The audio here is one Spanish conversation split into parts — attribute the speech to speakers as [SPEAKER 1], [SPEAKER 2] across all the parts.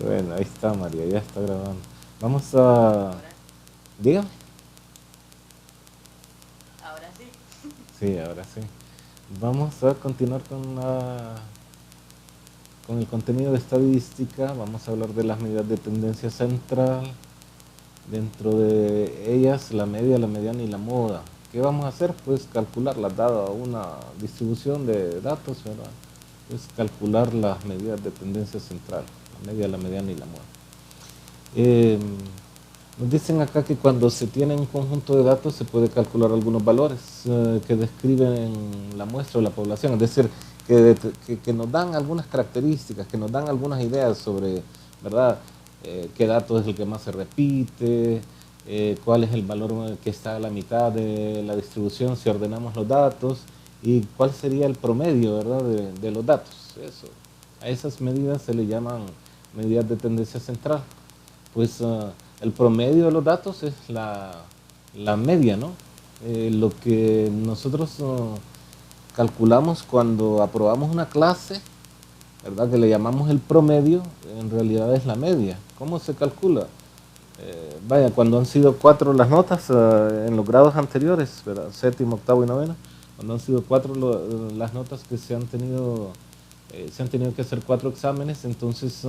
[SPEAKER 1] Bueno, ahí está María, ya está grabando. Vamos a...
[SPEAKER 2] Ahora,
[SPEAKER 1] Dígame.
[SPEAKER 2] ahora sí.
[SPEAKER 1] Sí, ahora sí. Vamos a continuar con el contenido de estadística. Vamos a hablar de las medidas de tendencia central. Dentro de ellas, la media, la mediana y la moda. ¿Qué vamos a hacer? Pues calcularlas, dada una distribución de datos, ¿verdad? Pues calcular las medidas de tendencia central, la media, la mediana y la moda. Eh, Nos dicen acá que cuando se tiene un conjunto de datos se puede calcular algunos valores que describen la muestra o la población, es decir, que nos dan algunas características, que nos dan algunas ideas sobre, ¿verdad? Qué dato es el que más se repite, cuál es el valor que está a la mitad de la distribución si ordenamos los datos y cuál sería el promedio, ¿verdad? De los datos. Eso. A esas medidas se le llaman medidas de tendencia central. Pues el promedio de los datos es la media, ¿no? Lo que nosotros calculamos cuando aprobamos una clase, ¿verdad? Que le llamamos el promedio, en realidad es la media. ¿Cómo se calcula? Vaya, cuando han sido cuatro las notas en los grados anteriores, ¿verdad? Séptimo, octavo y noveno, cuando han sido cuatro las notas que se han tenido que hacer cuatro exámenes, entonces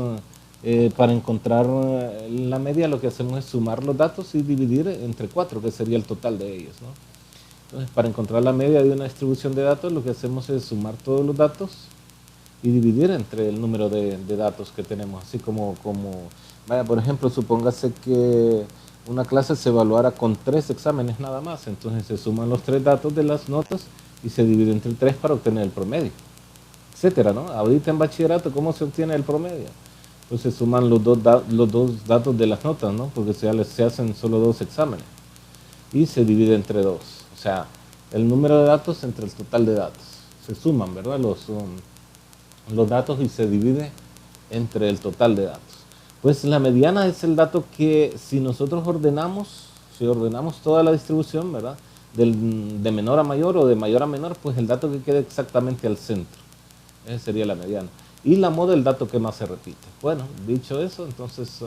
[SPEAKER 1] para encontrar la media lo que hacemos es sumar los datos y dividir entre cuatro, que sería el total de ellos, ¿no? Entonces, para encontrar la media de una distribución de datos, lo que hacemos es sumar todos los datos y dividir entre el número de datos que tenemos, así vaya, por ejemplo, supóngase que una clase se evaluara con tres exámenes nada más, entonces se suman los tres datos de las notas y se divide entre tres para obtener el promedio, etcétera, ¿no? Ahorita en bachillerato, ¿cómo se obtiene el promedio? Pues se suman los dos datos de las notas, ¿no? Porque se hacen solo dos exámenes y se divide entre dos, o sea, el número de datos entre el total de datos. Se suman, ¿verdad? Los datos y se divide entre el total de datos. Pues la mediana es el dato que si nosotros ordenamos, si ordenamos toda la distribución, ¿verdad? De menor a mayor o de mayor a menor, pues el dato que queda exactamente al centro. Esa sería la mediana. Y la moda, el dato que más se repite. Bueno, dicho eso, entonces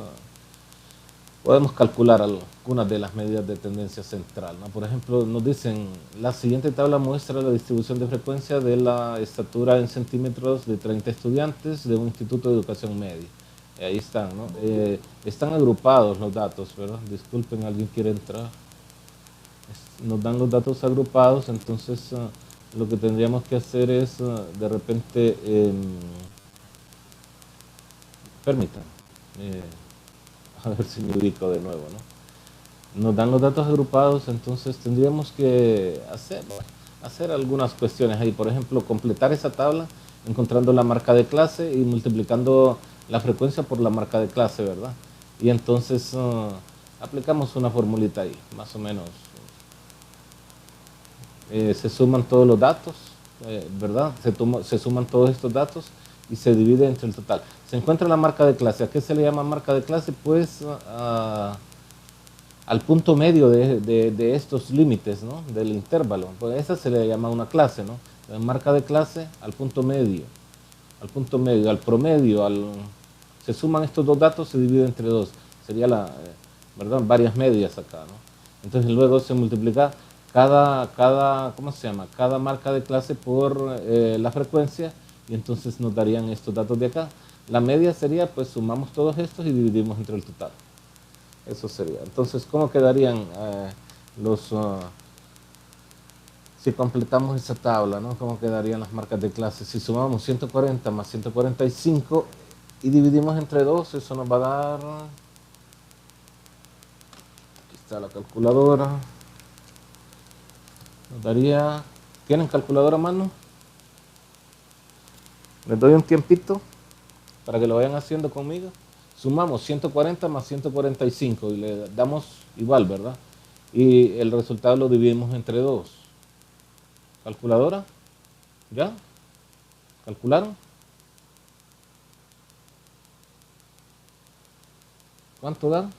[SPEAKER 1] podemos calcular algunas de las medidas de tendencia central, ¿no? Por ejemplo, nos dicen, la siguiente tabla muestra la distribución de frecuencia de la estatura en centímetros de 30 estudiantes de un instituto de educación media. Ahí están, ¿no? Están agrupados los datos, ¿verdad? Disculpen, alguien quiere entrar. Nos dan los datos agrupados, entonces lo que tendríamos que hacer es, de repente, permítanme, eh, a ver si me ubico de nuevo, ¿no? Nos dan los datos agrupados, entonces tendríamos que hacer algunas cuestiones ahí. Por ejemplo, completar esa tabla encontrando la marca de clase y multiplicando la frecuencia por la marca de clase, ¿verdad? Y entonces aplicamos una formulita ahí, más o menos. Se suman todos los datos, ¿verdad? Se suman todos estos datos y se divide entre el total. Se encuentra la marca de clase. ¿A qué se le llama marca de clase? Pues al punto medio de estos límites, ¿no? Del intervalo. Pues esa se le llama una clase, ¿no? La marca de clase al punto medio, al promedio, se suman estos dos datos, se divide entre dos. Sería ¿verdad? Varias medias acá, ¿no? Entonces luego se multiplica ¿cómo se llama? Cada marca de clase por la frecuencia y entonces nos darían estos datos de acá. La media sería, pues sumamos todos estos y dividimos entre el total. Eso sería. Entonces, ¿cómo quedarían los... si completamos esa tabla, ¿no? ¿Cómo quedarían las marcas de clase? Si sumamos 140 más 145 y dividimos entre 2, eso nos va a dar... Aquí está la calculadora. Nos daría... ¿Tienen calculadora a mano? Les doy un tiempito para que lo vayan haciendo conmigo. Sumamos 140 más 145 y le damos igual, ¿verdad? Y el resultado lo dividimos entre 2. ¿Calculadora? ¿Ya? ¿Calcularon? ¿Cuánto da?
[SPEAKER 2] 212.5.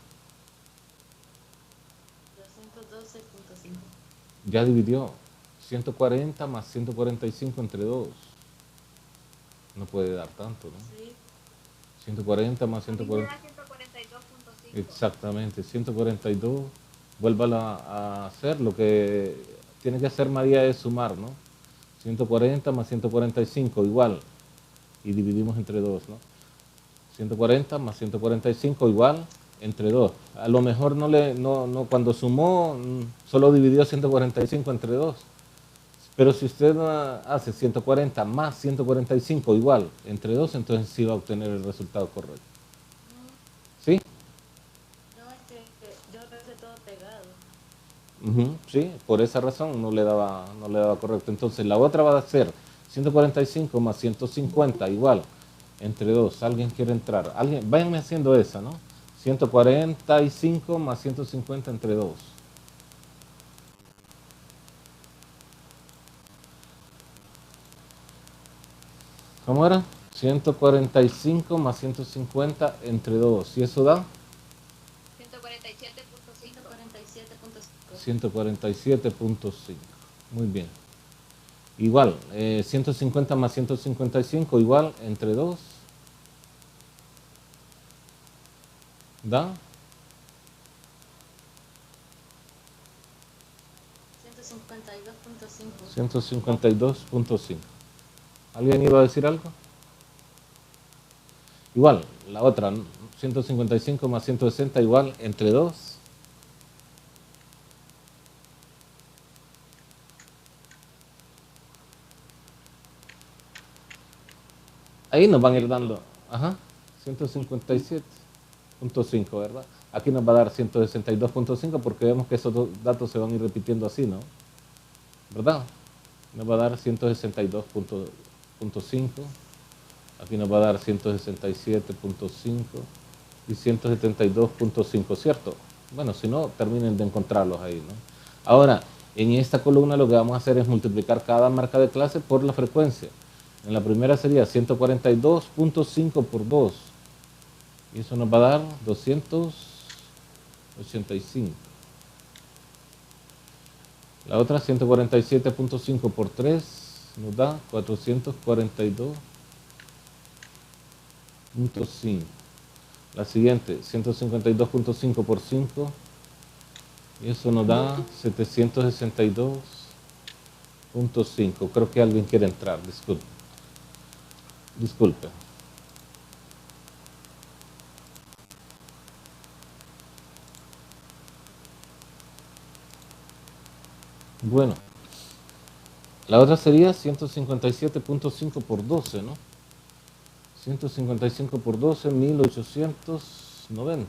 [SPEAKER 1] Ya dividió. 140 más 145 entre 2. No puede dar tanto, ¿no?
[SPEAKER 2] Sí.
[SPEAKER 1] 140 más
[SPEAKER 3] A mí me
[SPEAKER 1] 140.
[SPEAKER 3] da 142.5.
[SPEAKER 1] Exactamente, 142. Vuélvala a hacer. Lo que tiene que hacer María es sumar, ¿no? 140 más 145, igual. Y dividimos entre 2, ¿no? 140 más 145 igual entre 2. A lo mejor cuando sumó, solo dividió 145 entre 2. Pero si usted hace 140 más 145 igual entre 2, entonces sí va a obtener el resultado correcto. ¿Sí?
[SPEAKER 2] No, es que yo recé todo pegado.
[SPEAKER 1] Sí, por esa razón no le daba correcto. Entonces la otra va a ser 145 más 150 igual entre 2. ¿Alguien quiere entrar? Váyanme haciendo esa, ¿no? 145 más 150 entre 2. ¿Cómo era? 145 más 150 entre 2. ¿Y eso da?
[SPEAKER 3] 147.5.
[SPEAKER 2] 147.5.
[SPEAKER 1] 147.5. Muy bien. Igual, 150 más 155 igual entre 2. ¿Da?
[SPEAKER 2] 152.5.
[SPEAKER 1] 152.5. ¿Alguien iba a decir algo? Igual, la otra, 155 más 160 igual entre 2. Ahí nos van a ir dando, ajá, 157.5, ¿verdad? Aquí nos va a dar 162.5 porque vemos que esos dos datos se van a ir repitiendo así, ¿no? ¿Verdad? Nos va a dar 162.5, aquí nos va a dar 167.5 y 172.5, ¿cierto? Bueno, si no, terminen de encontrarlos ahí, ¿no? Ahora, en esta columna lo que vamos a hacer es multiplicar cada marca de clase por la frecuencia. En la primera sería 142.5 por 2. Y eso nos va a dar 285. La otra 147.5 por 3 nos da 442.5. La siguiente 152.5 por 5 y eso nos da 762.5. Creo que alguien quiere entrar, disculpe. Disculpe. Bueno, la otra sería 157.5 por 12, ¿no? 155 por 12, 1890.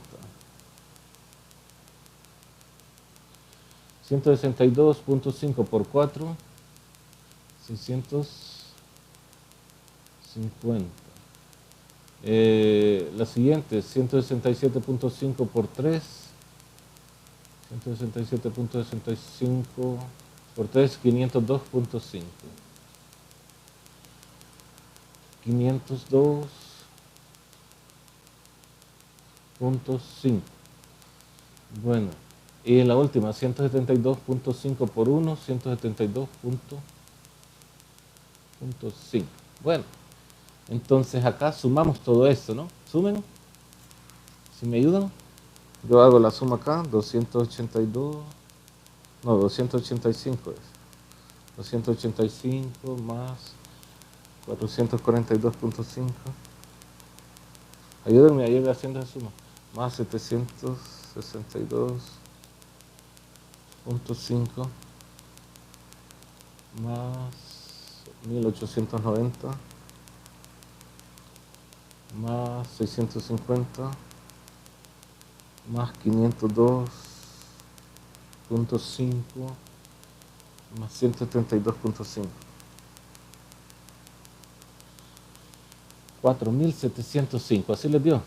[SPEAKER 1] 162.5 por 4, 650. La siguiente, 167.5 por 3, 167.65 por 3, 502.5. 502.5. Bueno, y en la última, 172.5 por 1, 172.5. Bueno, entonces acá sumamos todo esto, ¿no? Sumen, si me ayudan. Yo hago la suma acá, 282, no, 285 es. 285 más 442.5. Ayúdenme a ir haciendo esa suma. Más 762.5 más 1890 más 650 más 502.5 más 132.5. 4.705, así les dio.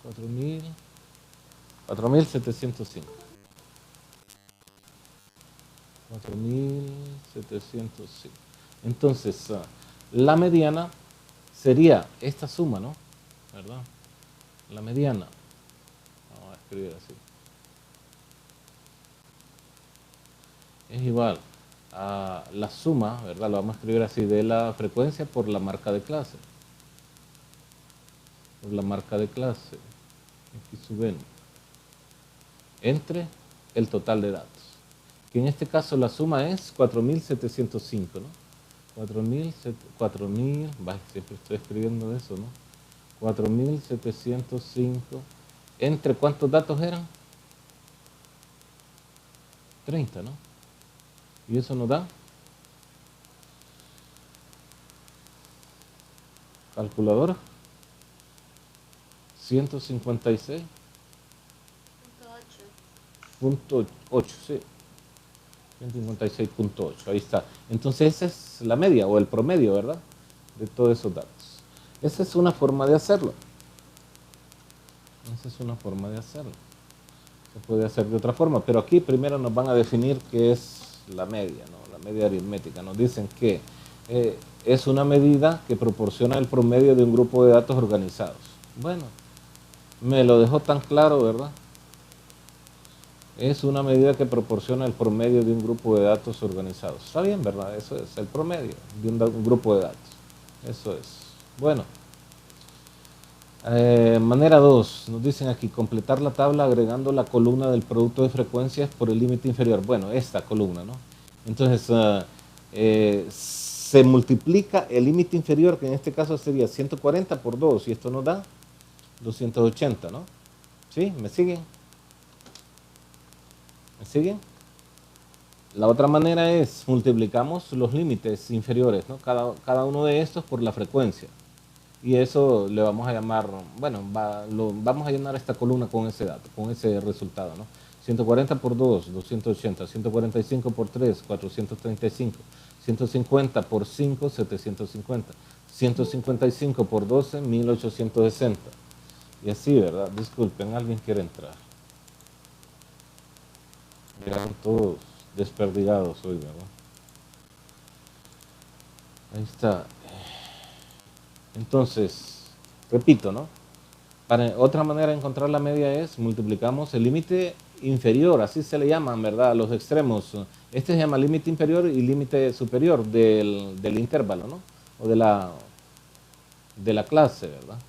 [SPEAKER 1] 4.705. 4.705. Entonces, la mediana sería esta suma, ¿no? ¿Verdad? La mediana. Vamos a escribir así. Es igual a la suma, ¿verdad? Lo vamos a escribir así, de la frecuencia por la marca de clase. por la marca de clase, X sub n, entre el total de datos. Que en este caso la suma es 4.705, ¿no? 4.000, siempre estoy escribiendo eso, ¿no? 4.705, ¿entre cuántos datos eran? 30, ¿no? Y eso nos da, calculadora, 156.8, sí, 156.8, ahí está. Entonces esa es la media o el promedio, ¿verdad? De todos esos datos. Esa es una forma de hacerlo. Esa es una forma de hacerlo. Se puede hacer de otra forma, pero aquí primero nos van a definir qué es la media, ¿no? La media aritmética. Nos dicen que es una medida que proporciona el promedio de un grupo de datos organizados. Bueno, me lo dejó tan claro, ¿verdad? Es una medida que proporciona el promedio de un grupo de datos organizados. Está bien, ¿verdad? Eso es el promedio de un grupo de datos. Eso es. Bueno. Manera 2, nos dicen aquí, completar la tabla agregando la columna del producto de frecuencias por el límite inferior. Bueno, esta columna, ¿no? Entonces, se multiplica el límite inferior, que en este caso sería 140 por 2, y esto nos da 280, ¿no? ¿Sí? ¿Me siguen? ¿Me siguen? La otra manera es, multiplicamos los límites inferiores, ¿no? Cada uno de estos por la frecuencia. Y eso le vamos a llamar, bueno, vamos a llenar esta columna con ese dato, con ese resultado, ¿no? 140 por 2, 280, 145 por 3, 435, 150 por 5, 750, 155 por 12, 1860. Y así, ¿verdad? Disculpen, alguien quiere entrar. Llegaron todos desperdigados hoy, ¿verdad? Ahí está. Entonces, repito, ¿no? Otra manera de encontrar la media es multiplicamos el límite inferior, así se le llaman, ¿verdad? Los extremos. Este se llama límite inferior y límite superior del intervalo, ¿no? O de la clase, ¿verdad?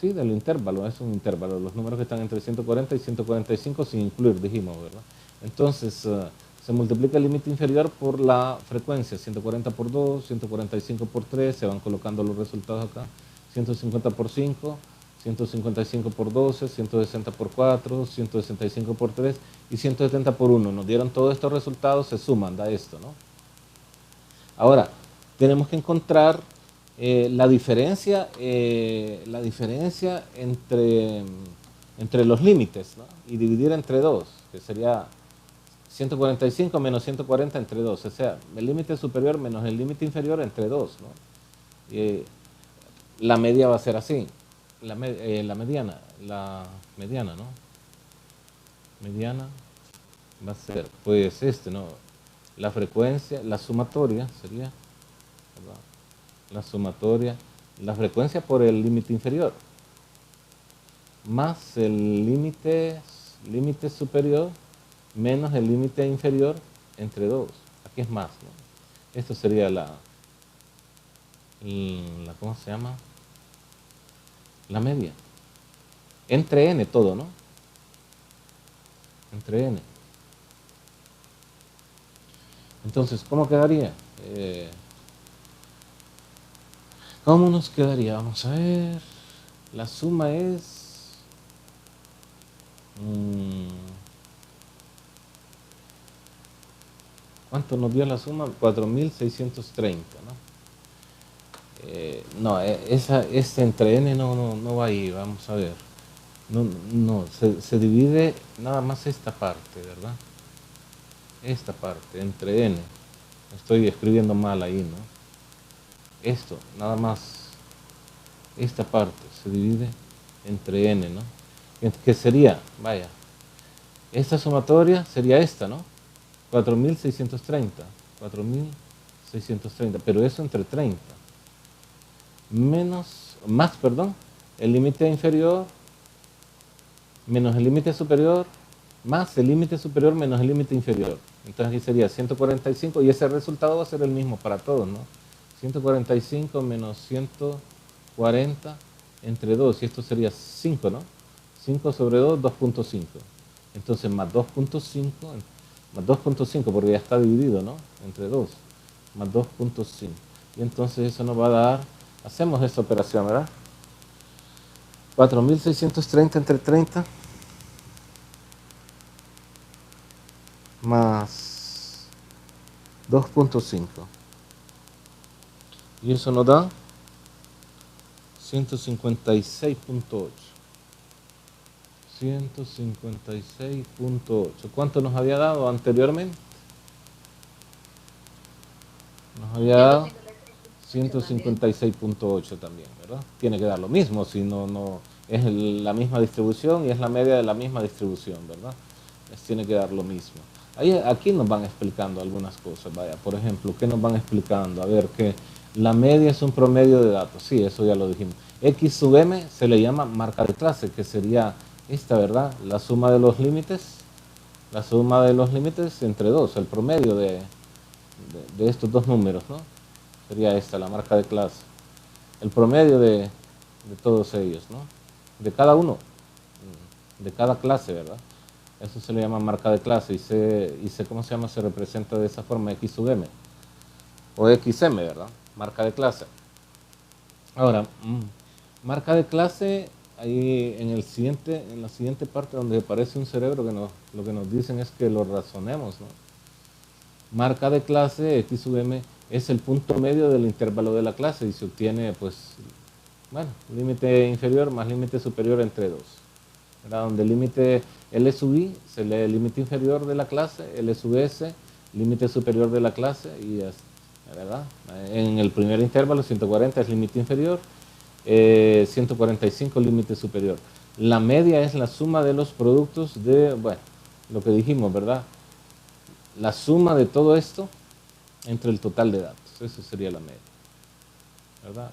[SPEAKER 1] Sí, del intervalo, es un intervalo. Los números que están entre 140 y 145 sin incluir, dijimos, ¿verdad? Entonces, se multiplica el límite inferior por la frecuencia, 140 por 2, 145 por 3, se van colocando los resultados acá, 150 por 5, 155 por 12, 160 por 4, 165 por 3 y 170 por 1. Nos dieron todos estos resultados, se suman, da esto, ¿no? Ahora, tenemos que encontrar la diferencia entre los límites, ¿no? Y dividir entre 2, que sería 145 menos 140 entre 2, o sea, el límite superior menos el límite inferior entre 2, ¿no? La media va a ser así, la mediana, ¿no? Mediana va a ser, pues ¿no? La frecuencia, la sumatoria sería, ¿verdad? La sumatoria, la frecuencia por el límite inferior, más el límite superior menos el límite inferior entre 2. Aquí es más, ¿no? Esto sería ¿cómo se llama? La media. Entre n todo, ¿no? Entre n. Entonces, ¿cómo quedaría? ¿Cómo nos quedaría? Vamos a ver. La suma es... ¿Cuánto nos dio la suma? 4.630, ¿no? No, este entre n no va ahí, vamos a ver. No, se divide nada más esta parte, ¿verdad? Esta parte, entre n. Estoy escribiendo mal ahí, ¿no? Esto, nada más. Esta parte se divide entre n, ¿no? Que sería, vaya, esta sumatoria sería esta, ¿no? 4.630, pero eso entre 30. Más, el límite inferior menos el límite superior, más el límite superior menos el límite inferior. Entonces aquí sería 145 y ese resultado va a ser el mismo para todos, ¿no? 145 menos 140 entre 2, y esto sería 5, ¿no? 5 sobre 2, 2.5. Entonces más 2.5, porque ya está dividido, ¿no? Entre 2, más 2.5. Y entonces eso nos va a dar, hacemos esta operación, ¿verdad? 4.630 entre 30 más 2.5. Y eso nos da 156.8. 156.8. ¿Cuánto nos había dado anteriormente? Nos había dado 156.8 también, ¿verdad? Tiene que dar lo mismo, si no es la misma distribución y es la media de la misma distribución, ¿verdad? Tiene que dar lo mismo. Aquí nos van explicando algunas cosas, vaya, por ejemplo, ¿qué nos van explicando? A ver, que la media es un promedio de datos, sí, eso ya lo dijimos. X sub m se le llama marca de clase, que sería esta, ¿verdad? La suma de los límites entre dos, el promedio de estos dos números, ¿no? Sería esta, la marca de clase. El promedio de todos ellos, ¿no? De cada uno, de cada clase, ¿verdad? Eso se le llama marca de clase y ¿cómo se llama? Se representa de esa forma X sub m o XM, ¿verdad? Marca de clase. Ahora, marca de clase, ahí en la siguiente parte donde aparece un cerebro, lo que nos dicen es que lo razonemos, ¿no? Marca de clase X sub m es el punto medio del intervalo de la clase y se obtiene, pues, bueno, límite inferior más límite superior entre 2. ¿Verdad? Donde el límite L sub i se lee el límite inferior de la clase, L sub s, límite superior de la clase, y ¿verdad? En el primer intervalo 140 es límite inferior, 145 límite superior. La media es la suma de los productos de, bueno, lo que dijimos, ¿verdad? La suma de todo esto entre el total de datos, eso sería la media, ¿verdad?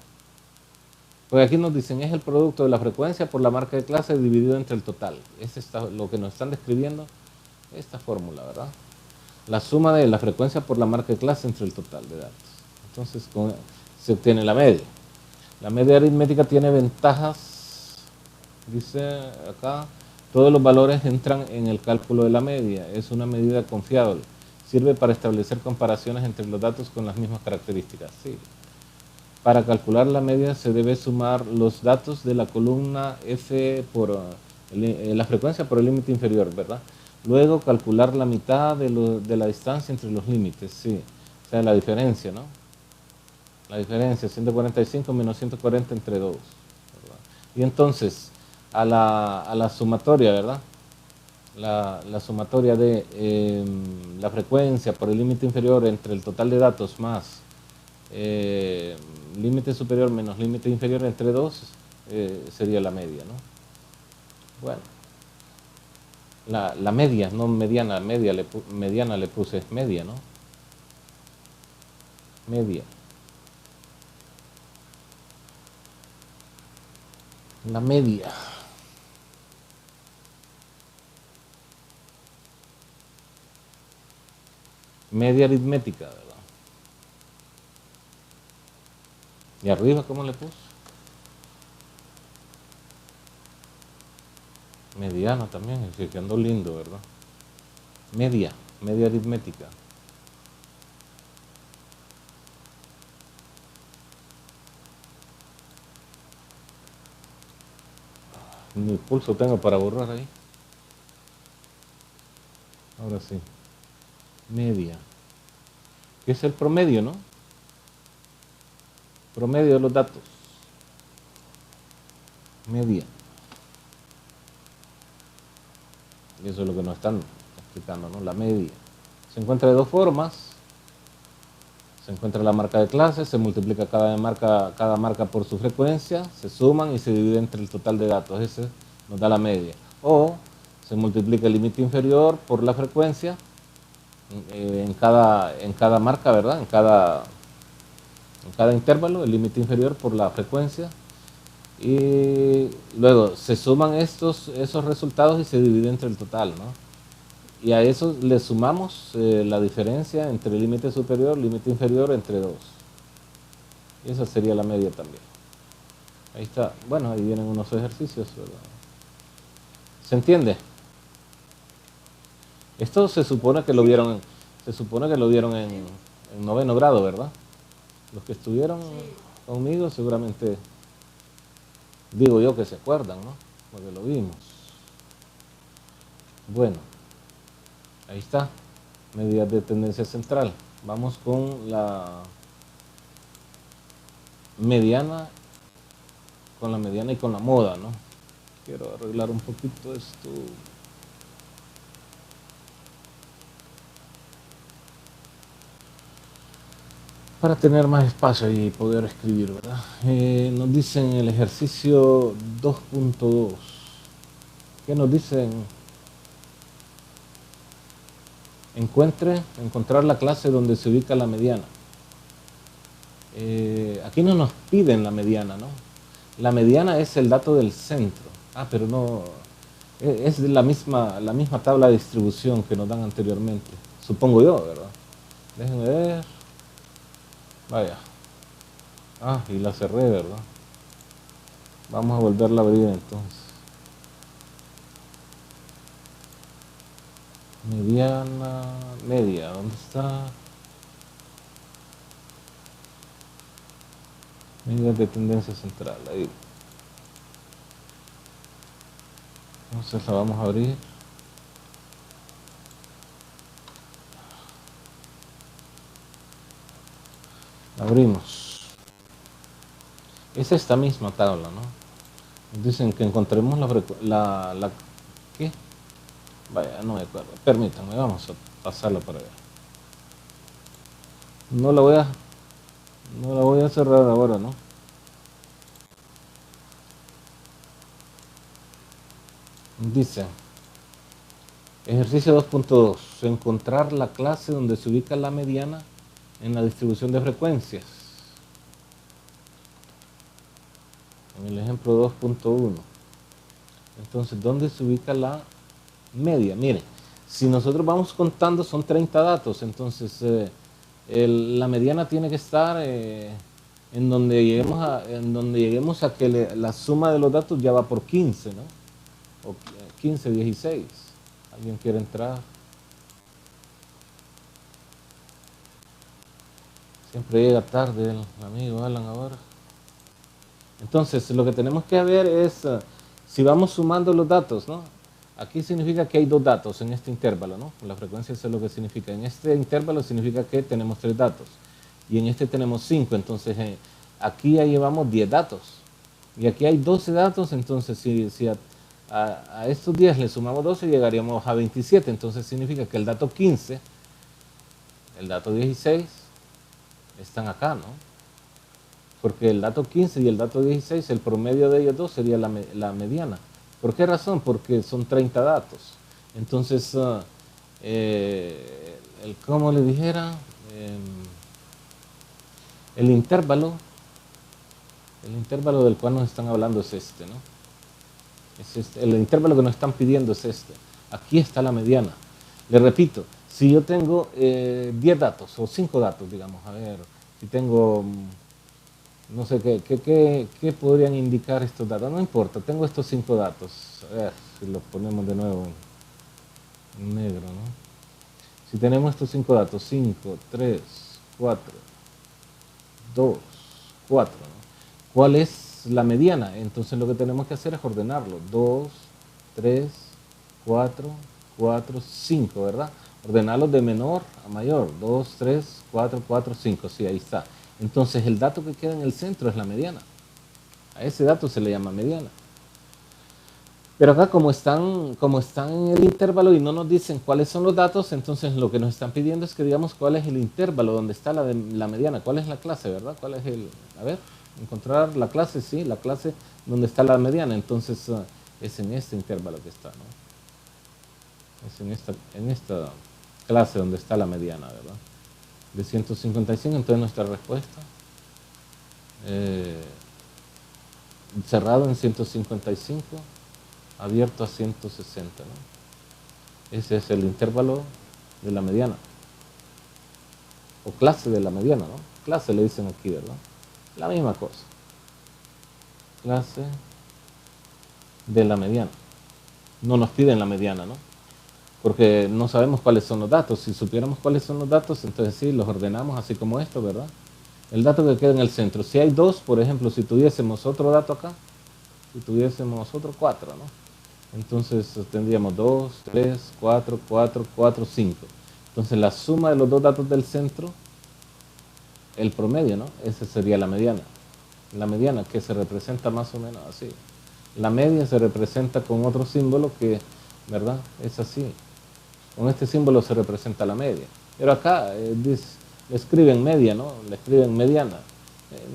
[SPEAKER 1] Porque aquí nos dicen, es el producto de la frecuencia por la marca de clase dividido entre el total. Lo que nos están describiendo, esta fórmula, ¿verdad? La suma de la frecuencia por la marca de clase entre el total de datos. Entonces se obtiene la media. La media aritmética tiene ventajas, dice acá, todos los valores entran en el cálculo de la media. Es una medida confiable. Sirve para establecer comparaciones entre los datos con las mismas características. Sí. Para calcular la media se debe sumar los datos de la columna F por la frecuencia por el límite inferior, ¿verdad? Luego calcular la mitad de la distancia entre los límites, sí. O sea, la diferencia, ¿no? La diferencia, 145 menos 140 entre 2. ¿Verdad? Y entonces, a la sumatoria, ¿verdad? La sumatoria de la frecuencia por el límite inferior entre el total de datos más límite superior menos límite inferior entre 2 sería la media, ¿no? Bueno, la media, no mediana, mediana le puse, es media, ¿no? Media. La media. Media aritmética, ¿verdad? ¿Y arriba cómo le puse? Mediana también, es que andó lindo, ¿verdad? Media aritmética. Ni pulso tengo para borrar ahí. Ahora sí. Media. ¿Qué es el promedio, no? Promedio de los datos. Media. Y eso es lo que nos están explicando, ¿no? La media. Se encuentra de dos formas. Se encuentra la marca de clase, se multiplica cada marca por su frecuencia, se suman y se divide entre el total de datos. Ese nos da la media. O se multiplica el límite inferior por la frecuencia en cada marca, ¿verdad? En cada intervalo, el límite inferior por la frecuencia. Y luego se suman esos resultados y se divide entre el total, ¿no? Y a eso le sumamos la diferencia entre límite superior y límite inferior entre 2. Y esa sería la media también. Ahí está. Bueno, ahí vienen unos ejercicios, ¿verdad? ¿Se entiende? Esto se supone que lo vieron, se supone que lo vieron en noveno grado, ¿verdad? Los que estuvieron
[SPEAKER 2] Sí,
[SPEAKER 1] conmigo seguramente, digo yo que se acuerdan, ¿no? Porque lo vimos. Bueno, ahí está. Medidas de tendencia central. Vamos con la mediana, y con la moda, ¿no? Quiero arreglar un poquito esto. Para tener más espacio y poder escribir, ¿verdad? Nos dicen el ejercicio 2.2. ¿Qué nos dicen? Encontrar la clase donde se ubica la mediana. Aquí no nos piden la mediana, ¿no? La mediana es el dato del centro. Ah, pero no, es de la misma tabla de distribución que nos dan anteriormente. Supongo yo, ¿verdad? Déjenme ver. Vaya. Ah, y la cerré, ¿verdad? Vamos a volverla a abrir entonces. Mediana, media, ¿dónde está? Medidas de tendencia central, ahí. Entonces la vamos a abrir. La abrimos. Es esta misma tabla, ¿no? Nos dicen que encontremos ¿qué? Vaya, no me acuerdo. Permítanme, vamos a pasarla para allá. No la voy a, no la voy a cerrar ahora, ¿no? Dice, ejercicio 2.2, encontrar la clase donde se ubica la mediana en la distribución de frecuencias. En el ejemplo 2.1. Entonces, ¿dónde se ubica la media? Miren, si nosotros vamos contando son 30 datos, entonces la mediana tiene que estar en donde lleguemos a que la suma de los datos ya va por 15, ¿no? O 15, 16. ¿Alguien quiere entrar? Siempre llega tarde el amigo Alan ahora. Entonces, lo que tenemos que ver es si vamos sumando los datos, ¿no? Aquí significa que hay dos datos en este intervalo, ¿no? La frecuencia es lo que significa. En este intervalo significa que tenemos 3 datos. Y en este tenemos 5. Entonces, aquí ya llevamos 10 datos. Y aquí hay 12 datos. Entonces, si a estos 10 le sumamos 12, llegaríamos a 27. Entonces, significa que el dato 15, el dato 16, están acá, ¿no? Porque el dato 15 y el dato 16, el promedio de ellos dos sería la mediana. ¿Por qué razón? Porque son 30 datos. Entonces, como le dijera, el intervalo del cual nos están hablando es este, ¿no? Es este, el intervalo que nos están pidiendo es este. Aquí está la mediana. Le repito, si yo tengo 10 datos o 5 datos, digamos, a ver, si tengo no sé qué podrían indicar estos datos. No importa, tengo estos 5 datos. A ver si los ponemos de nuevo en negro, ¿no? Si tenemos estos 5 datos, 5, 3, 4, 2, 4, ¿no? ¿Cuál es la mediana? Entonces lo que tenemos que hacer es ordenarlo. 2, 3, 4, 4, 5, ¿verdad? Ordenarlos de menor a mayor. 2, 3, 4, 4, 5. Sí, ahí está. Entonces el dato que queda en el centro es la mediana. A ese dato se le llama mediana. Pero acá como están en el intervalo y no nos dicen cuáles son los datos, entonces lo que nos están pidiendo es que digamos cuál es el intervalo donde está la mediana, cuál es la clase, ¿verdad? ¿Cuál es a ver, encontrar la clase, sí, la clase donde está la mediana, entonces es en este intervalo que está, ¿no? Es en esta clase donde está la mediana, ¿verdad? De 155, entonces nuestra respuesta cerrado en 155, abierto a 160, ¿no? Ese es el intervalo de la mediana o clase de la mediana, ¿no? Clase le dicen aquí, ¿verdad? La misma cosa. clase de la mediana. No nos piden la mediana, ¿no? Porque no sabemos cuáles son los datos. Si supiéramos cuáles son los datos, entonces sí, los ordenamos así como esto, ¿verdad? El dato que queda en el centro. Si hay dos, por ejemplo, si tuviésemos otro dato acá, si tuviésemos otro 4, ¿no? Entonces tendríamos 2, 3, 4, 4, 4, 5. Entonces la suma de los dos datos del centro, el promedio, ¿no? Esa sería la mediana. La mediana que se representa más o menos así. La media se representa con otro símbolo que, ¿verdad? Es así. Con este símbolo se representa la media. Pero acá le escriben media, ¿no? Le escriben mediana.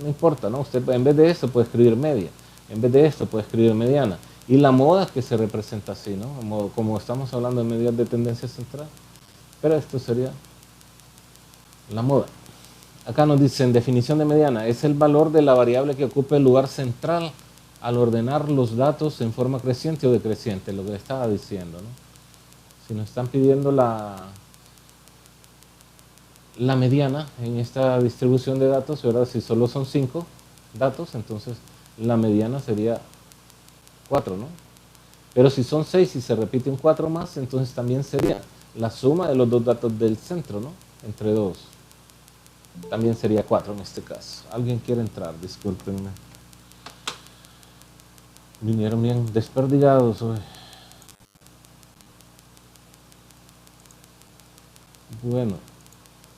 [SPEAKER 1] No importa, ¿no? Usted en vez de eso puede escribir media. En vez de esto puede escribir mediana. Y la moda que se representa así, ¿no? Como estamos hablando de medidas de tendencia central. Pero esto sería la moda. Acá nos dicen definición de mediana. Es el valor de la variable que ocupa el lugar central al ordenar los datos en forma creciente o decreciente, lo que le estaba diciendo, ¿no? Si nos están pidiendo la mediana en esta distribución de datos, ¿verdad? Si solo son 5 datos, entonces la mediana sería 4, ¿no? Pero si son 6 y se repite un 4 más, entonces también sería la suma de los dos datos del centro, ¿no? Entre 2. También sería 4 en este caso. ¿Alguien quiere entrar? Discúlpenme. Vinieron bien desperdigados hoy. Bueno,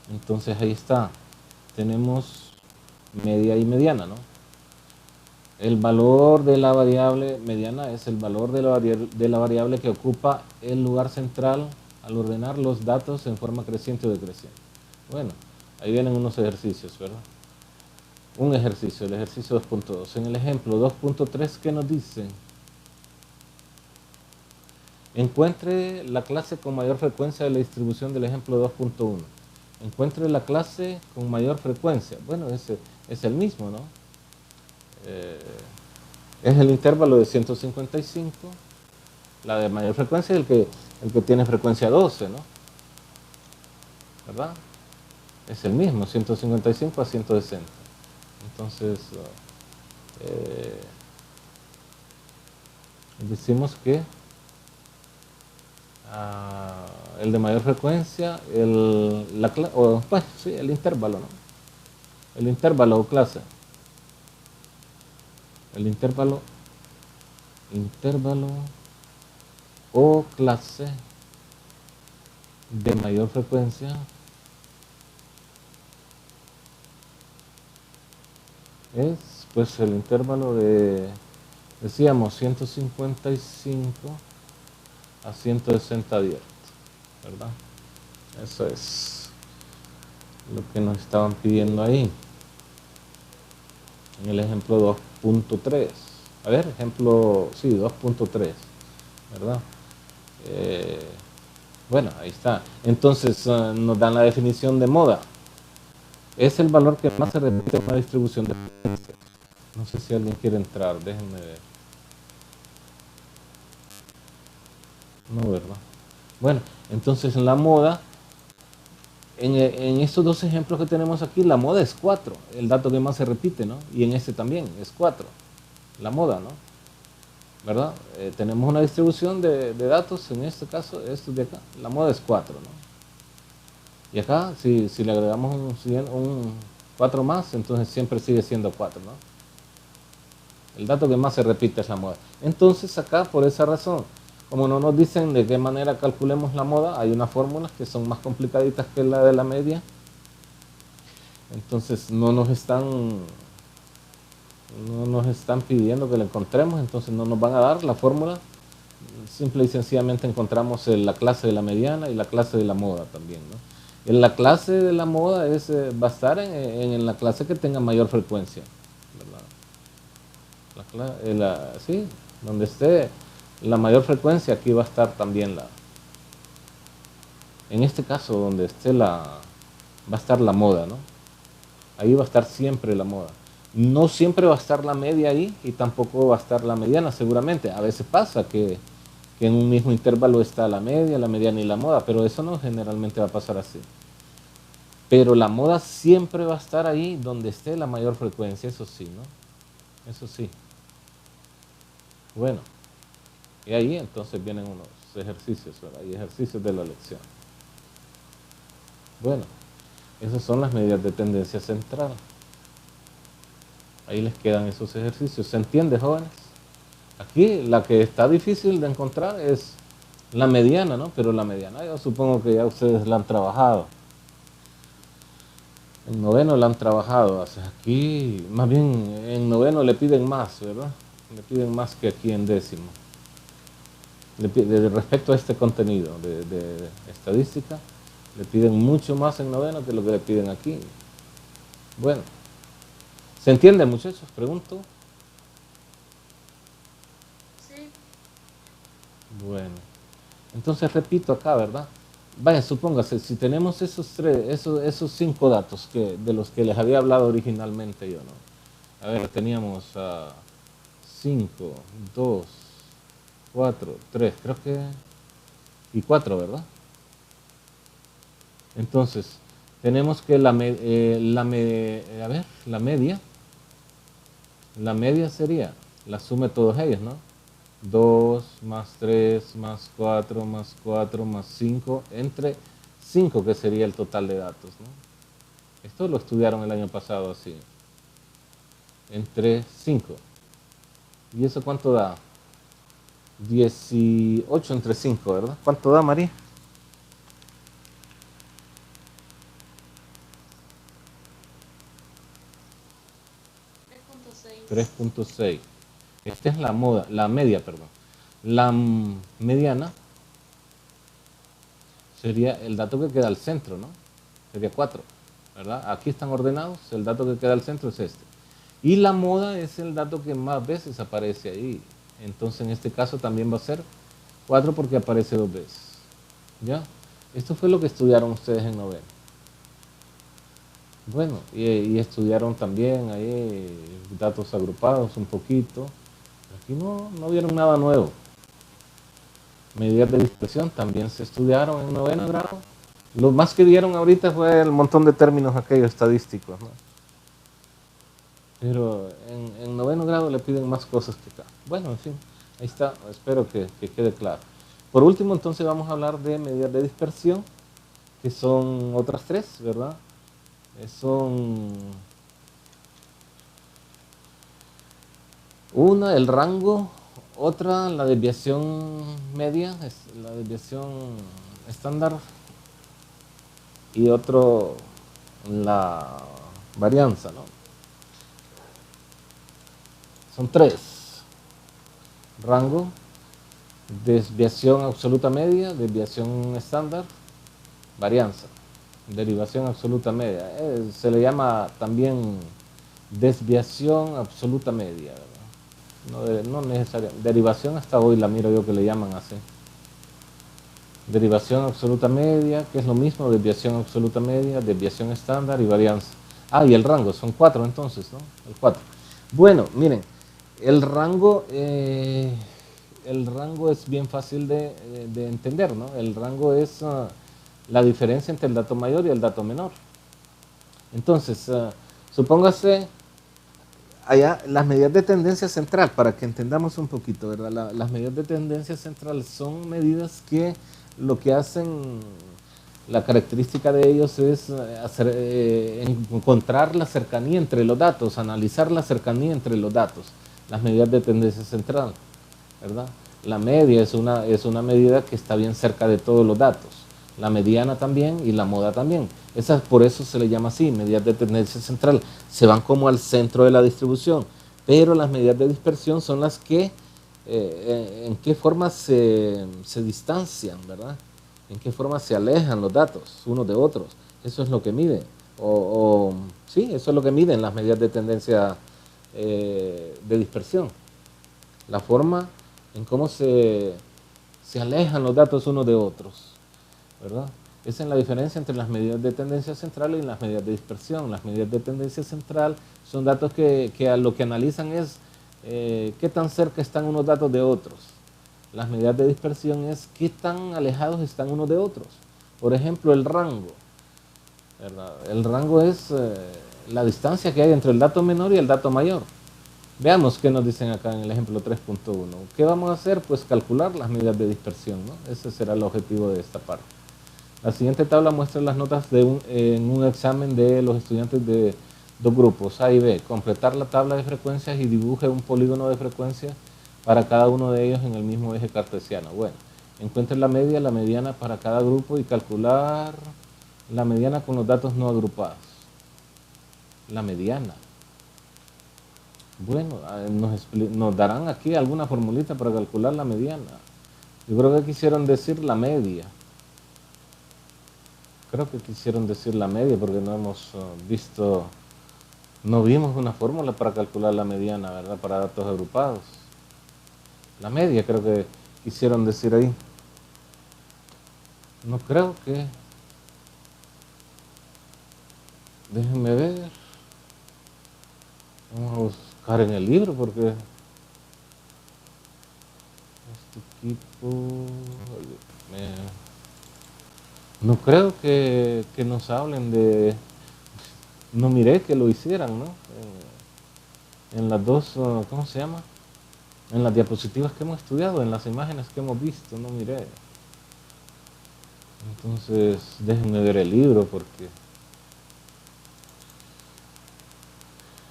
[SPEAKER 1] entonces ahí está. Tenemos media y mediana, ¿no? El valor de la variable mediana es el valor de la variable que ocupa el lugar central al ordenar los datos en forma creciente o decreciente. Bueno, ahí vienen unos ejercicios, ¿verdad? Un ejercicio, el ejercicio 2.2. En el ejemplo 2.3, ¿qué nos dicen? Encuentre la clase con mayor frecuencia de la distribución del ejemplo 2.1. Encuentre la clase con mayor frecuencia. Bueno, ese es el mismo, ¿no? Es el intervalo de 155. La de mayor frecuencia es el que tiene frecuencia 12, ¿no? ¿Verdad? Es el mismo, 155 a 160. Entonces, decimos que el de mayor frecuencia, el intervalo, ¿no? El intervalo o clase. El intervalo o clase de mayor frecuencia es pues el intervalo de, decíamos, 155 a 160 abierto, ¿verdad? Eso es lo que nos estaban pidiendo ahí en el ejemplo 2.3. A ver, ejemplo, sí, 2.3, ¿verdad? Bueno, ahí está. Entonces nos dan la definición de moda. Es el valor que más se repite en una distribución de frecuencia. No sé si alguien quiere entrar, déjenme ver. No, ¿verdad? Bueno, entonces la moda, en estos dos ejemplos que tenemos aquí, la moda es 4, el dato que más se repite, ¿no? Y en este también es 4, la moda, ¿no? ¿Verdad? Tenemos una distribución de datos, en este caso, estos de acá, la moda es 4, ¿no? Y acá, si le agregamos un 4 más, entonces siempre sigue siendo 4, ¿no? El dato que más se repite es la moda. Entonces acá, por esa razón, como no nos dicen de qué manera calculemos la moda, hay unas fórmulas que son más complicaditas que la de la media. Entonces no nos están pidiendo que la encontremos, entonces no nos van a dar la fórmula. Simple y sencillamente encontramos la clase de la mediana y la clase de la moda también, ¿no? En la clase de la moda va a estar en la clase que tenga mayor frecuencia, ¿verdad? Sí, donde esté la mayor frecuencia, aquí va a estar también en este caso donde esté va a estar la moda, ¿no? Ahí va a estar siempre la moda. No siempre va a estar la media ahí y tampoco va a estar la mediana, seguramente. A veces pasa que en un mismo intervalo está la media, la mediana y la moda, pero eso no generalmente va a pasar así. Pero la moda siempre va a estar ahí donde esté la mayor frecuencia, eso sí, ¿no? Eso sí. Bueno, y ahí entonces vienen unos ejercicios, ¿verdad? Y ejercicios de la lección. Bueno, esas son las medidas de tendencia central. Ahí les quedan esos ejercicios. ¿Se entiende, jóvenes? Aquí la que está difícil de encontrar es la mediana, ¿no? Pero la mediana yo supongo que ya ustedes la han trabajado. En noveno la han trabajado. Aquí, más bien, en noveno le piden más, ¿verdad? Le piden más que aquí en décimo. Respecto a este contenido de estadística, le piden mucho más en noveno que lo que le piden aquí. Bueno, ¿se entiende, muchachos? Pregunto.
[SPEAKER 2] Sí.
[SPEAKER 1] Bueno, entonces repito acá, ¿verdad? Vaya, supóngase, si tenemos esos 5 datos de los que les había hablado originalmente yo, ¿no? A ver, teníamos 5, 2, 4, 3, creo que, y 4, ¿verdad? Entonces, tenemos que la media sería la suma de todos ellos, ¿no? 2 más 3 más 4 más 4 más 5 entre 5, que sería el total de datos, ¿no? Esto lo estudiaron el año pasado así. Entre 5. ¿Y eso cuánto da? 18 entre 5, ¿verdad? ¿Cuánto da, María?
[SPEAKER 2] 3.6.
[SPEAKER 1] 3.6. Esta es la media, perdón. La mediana sería el dato que queda al centro, ¿no? Sería 4, ¿verdad? Aquí están ordenados, el dato que queda al centro es este. Y la moda es el dato que más veces aparece ahí. Entonces en este caso también va a ser 4 porque aparece 2 veces. ¿Ya? Esto fue lo que estudiaron ustedes en noveno. Bueno, y estudiaron también ahí datos agrupados un poquito. Aquí no vieron nada nuevo. Medidas de dispersión también se estudiaron en noveno grado. Lo más que vieron ahorita fue el montón de términos aquellos estadísticos, ¿no? Pero en noveno grado le piden más cosas que acá. Bueno, en fin, ahí está, espero que quede claro. Por último, entonces vamos a hablar de medidas de dispersión, que son otras 3, ¿verdad? Son una, el rango; otra, la desviación media, la desviación estándar; y otro, la varianza, ¿no? Son 3: rango, desviación absoluta media, desviación estándar, varianza, derivación absoluta media. Se le llama también desviación absoluta media, ¿verdad? No necesariamente. Derivación hasta hoy la miro yo que le llaman así. Derivación absoluta media, que es lo mismo, desviación absoluta media, desviación estándar y varianza. Y el rango, son 4 entonces, ¿no? El 4. Bueno, miren, el rango es bien fácil de entender, ¿no? El rango es la diferencia entre el dato mayor y el dato menor. Entonces, supóngase, allá las medidas de tendencia central, para que entendamos un poquito, ¿verdad? Las medidas de tendencia central son medidas que lo que hacen, la característica de ellos es encontrar la cercanía entre los datos, analizar la cercanía entre los datos, las medidas de tendencia central, ¿verdad? La media es una medida que está bien cerca de todos los datos, la mediana también y la moda también. Por eso se le llama así, medidas de tendencia central. Se van como al centro de la distribución, pero las medidas de dispersión son las que, en qué forma se distancian, ¿verdad? En qué forma se alejan los datos unos de otros. Eso es lo que mide. Sí, eso es lo que miden las medidas de tendencia de dispersión. La forma en cómo se alejan los datos unos de otros, ¿verdad? Esa es la diferencia entre las medidas de tendencia central y las medidas de dispersión. Las medidas de tendencia central son datos que lo que analizan es qué tan cerca están unos datos de otros. Las medidas de dispersión es qué tan alejados están unos de otros. Por ejemplo, el rango, ¿verdad? El rango es la distancia que hay entre el dato menor y el dato mayor. Veamos qué nos dicen acá en el ejemplo 3.1. ¿Qué vamos a hacer? Pues calcular las medidas de dispersión, ¿no? Ese será el objetivo de esta parte. La siguiente tabla muestra las notas en un examen de los estudiantes de dos grupos, A y B. Completar la tabla de frecuencias y dibuje un polígono de frecuencia para cada uno de ellos en el mismo eje cartesiano. Bueno, encuentre la media, la mediana para cada grupo y calcular la mediana con los datos no agrupados. La mediana. Bueno, nos darán aquí alguna formulita para calcular la mediana. Yo creo que quisieron decir la media. Creo que quisieron decir la media porque no hemos visto, no vimos una fórmula para calcular la mediana, ¿verdad? Para datos agrupados. La media creo que quisieron decir ahí. No creo que... Déjenme ver. Vamos a buscar en el libro porque este equipo... No creo que nos hablen de... No miré que lo hicieran, ¿no? En las dos, ¿cómo se llama? En las diapositivas que hemos estudiado, en las imágenes que hemos visto, no miré. Entonces, déjenme ver el libro porque...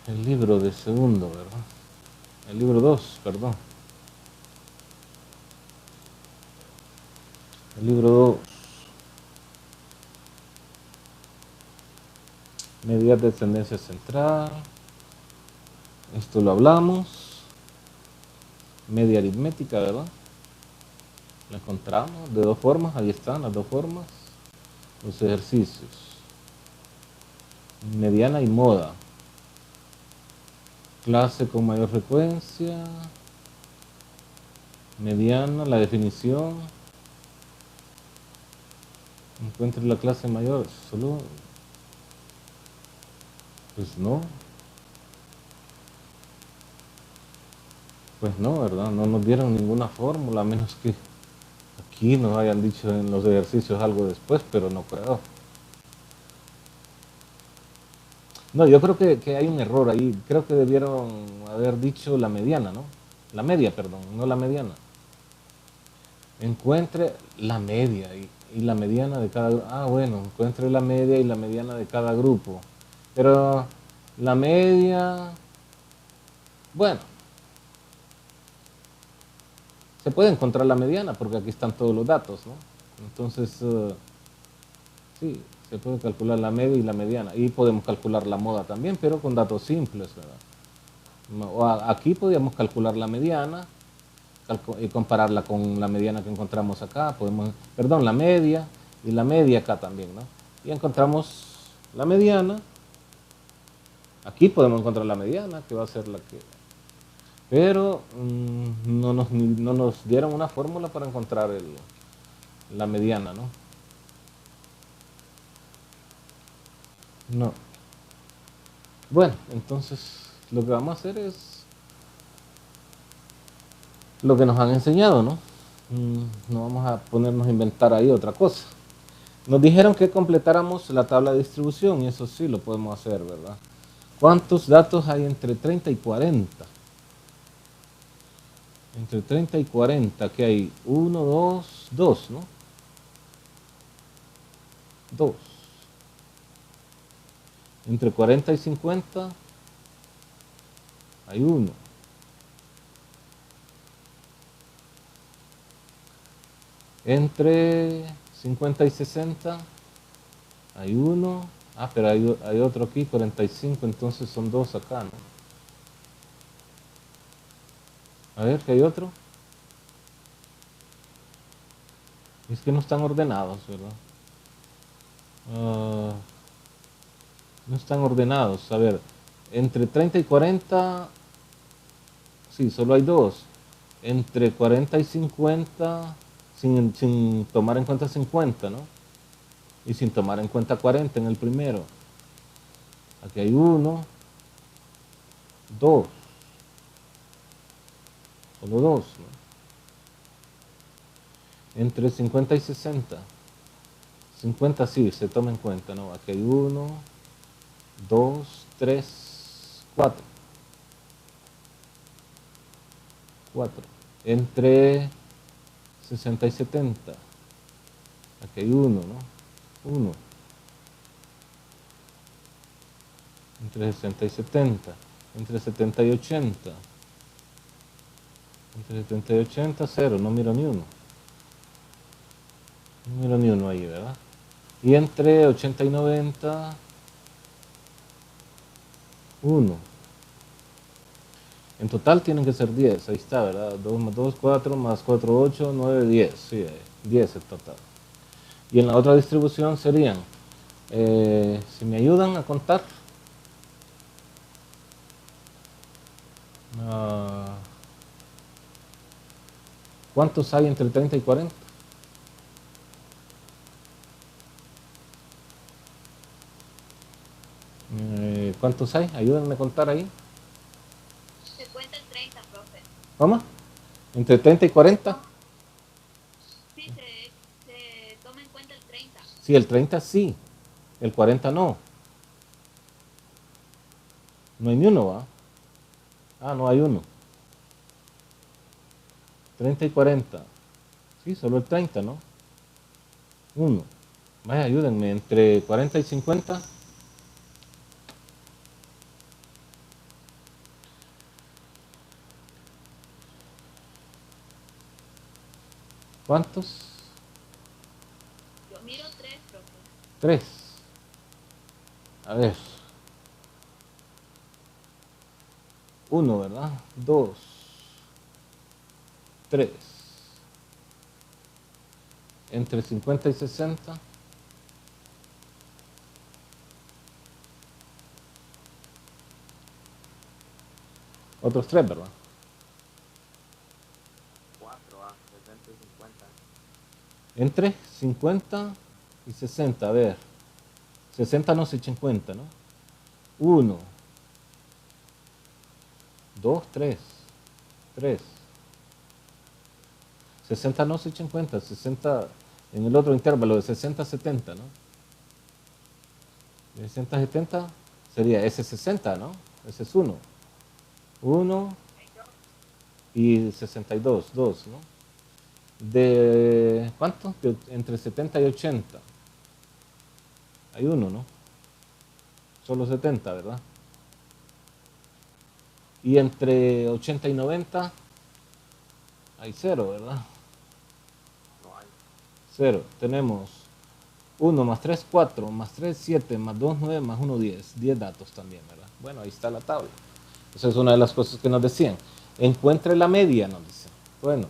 [SPEAKER 1] El libro de segundo, ¿verdad? El libro 2, perdón. El libro 2. Medidas de tendencia central. Esto lo hablamos. Media aritmética, ¿verdad? La encontramos de dos formas. Ahí están las dos formas. Los ejercicios. Mediana y moda. Clase con mayor frecuencia. Mediana, la definición. Encuentre la clase mayor. Solo... Pues no. Pues no, ¿verdad? No nos dieron ninguna fórmula, a menos que aquí nos hayan dicho en los ejercicios algo después, pero no creo. No, yo creo que hay un error ahí. Creo que debieron haber dicho la mediana, ¿no? La media, perdón, no la mediana. Encuentre la media y la mediana de cada grupo. Ah, bueno, encuentre la media y la mediana de cada grupo. Pero la media... Bueno, se puede encontrar la mediana porque aquí están todos los datos, ¿no? Entonces, sí, se puede calcular la media y la mediana. Y podemos calcular la moda también, pero con datos simples, ¿verdad? Aquí podríamos calcular la mediana y compararla con la mediana que encontramos acá. Perdón, la media y la media acá también, ¿no? Y encontramos la mediana. Aquí podemos encontrar la mediana, que va a ser la que... Pero no nos dieron una fórmula para encontrar la mediana, ¿no? No. Bueno, entonces lo que vamos a hacer es lo que nos han enseñado, ¿no? No vamos a ponernos a inventar ahí otra cosa. Nos dijeron que completáramos la tabla de distribución y eso sí lo podemos hacer, ¿verdad? ¿Cuántos datos hay entre 30 y 40? Entre 30 y 40, ¿qué hay? 1, 2, 2, ¿no? 2. Entre 40 y 50 hay 1. Entre 50 y 60 hay 1. Ah, pero hay otro aquí, 45, entonces son 2 acá, ¿no? A ver, ¿qué hay otro? Es que no están ordenados, ¿verdad? No están ordenados. A ver, entre 30 y 40, sí, solo hay 2. Entre 40 y 50, sin tomar en cuenta 50, ¿no? Y sin tomar en cuenta 40 en el primero. Aquí hay 1, 2. Solo 2, ¿no? Entre 50 y 60. 50 sí, se toma en cuenta, ¿no? Aquí hay 1, 2, 3, 4. 4. Entre 60 y 70. Aquí hay 1, ¿no? 1. Entre 60 y 70. Entre 70 y 80. Entre 70 y 80, 0. No miro ni uno. No miro ni uno ahí, ¿verdad? Y entre 80 y 90, 1. En total tienen que ser 10. Ahí está, ¿verdad? 2 más 2, 4, más 4, 8, 9, 10. Sí, 10 en total. Y en la otra distribución serían, si me ayudan a contar, ¿cuántos hay entre 30 y 40? ¿Cuántos hay? Ayúdenme a contar ahí.
[SPEAKER 3] Se cuenta el 30, profe.
[SPEAKER 1] ¿Cómo? ¿Entre 30 y 40?
[SPEAKER 3] Sí, se toma en cuenta el 30.
[SPEAKER 1] Sí, el 30 sí, el 40 no. No hay ni uno, ¿va? Ah, no hay uno. 30 y 40. Sí, solo el 30, ¿no? 1. Vaya, ayúdenme, entre 40 y 50. ¿Cuántos?
[SPEAKER 3] Yo miro 3, profe.
[SPEAKER 1] 3. A ver. 1, ¿verdad? 2. 3. Entre 50 y 60. Otros 3, ¿verdad?
[SPEAKER 4] 4 a 60 y 50.
[SPEAKER 1] Entre 50 y 60. A ver. 60 no sé 50, ¿no? 1. 2, 3. 3. 60 no sé 50. 60 en el otro intervalo de 60 a 70, ¿no? De 60 a 70 sería ese 60, ¿no? Ese es 1. 1 y 62, 2, ¿no? ¿De cuánto? Entre 70 y 80. Hay 1, ¿no? Solo 70, ¿verdad? Y entre 80 y 90 hay 0, ¿verdad?
[SPEAKER 4] No hay.
[SPEAKER 1] 0. Tenemos 1 más 3, 4, más 3, 7, más 2, 9, más 1, 10. 10 datos también, ¿verdad? Bueno, ahí está la tabla. Esa es una de las cosas que nos decían. Encuentre la media, nos dicen. Bueno,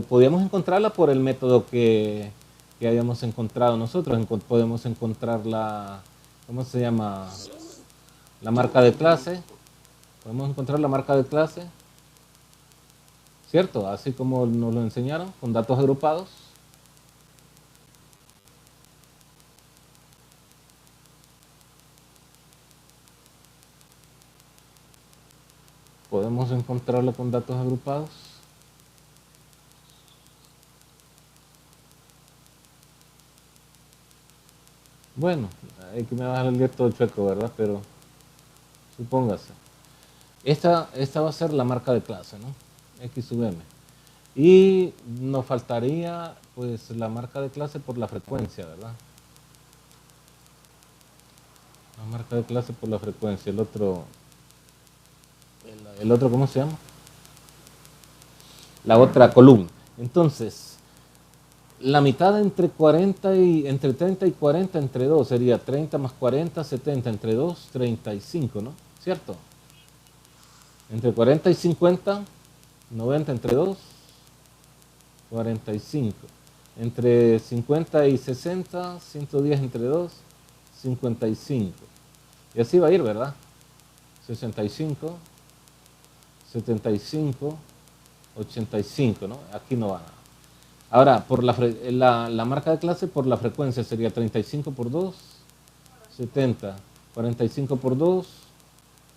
[SPEAKER 1] podíamos encontrarla por el método que habíamos encontrado nosotros. Podemos encontrar la, ¿cómo se llama? La marca de clase. Podemos encontrar la marca de clase, ¿cierto? Así como nos lo enseñaron, con datos agrupados. Podemos encontrarlo con datos agrupados. Bueno, hay que me va a salir todo chueco, ¿verdad? Pero supóngase. Esta va a ser la marca de clase, ¿no? X sub m. Y nos faltaría, pues, la marca de clase por la frecuencia, ¿verdad? La marca de clase por la frecuencia. El otro, ¿cómo se llama? La otra columna. Entonces, la mitad entre 30 y 40 entre 2 sería 30 más 40, 70 entre 2, 35, ¿no? ¿Cierto? Entre 40 y 50, 90 entre 2, 45. Entre 50 y 60, 110 entre 2, 55. Y así va a ir, ¿verdad? 65, 75, 85, ¿no? Aquí no va nada. Ahora, por la marca de clase por la frecuencia sería 35 por 2, 70, 45 por 2,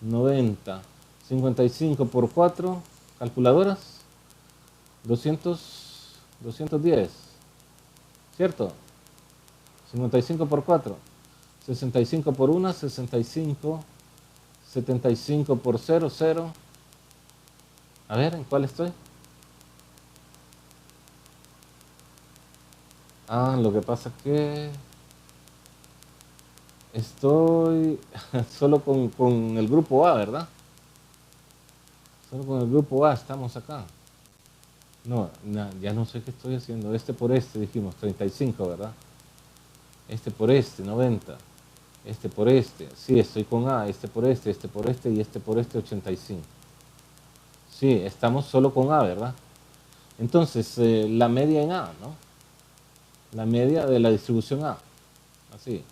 [SPEAKER 1] 90, 55 por 4, calculadoras, 210, ¿cierto? 55 por 4, 65 por 1, 65, 75 por 0, 0, A ver, ¿en cuál estoy? Ah, lo que pasa es que estoy solo con el grupo A, ¿verdad? Solo con el grupo A estamos acá. No, ya no sé qué estoy haciendo. Este por este, dijimos, 35, ¿verdad? Este por este, 90. Este por este. Sí, estoy con A. Este por este y este por este, 85. Sí, estamos solo con A, ¿verdad? Entonces, la media en A, ¿no? La media de la distribución A. Así.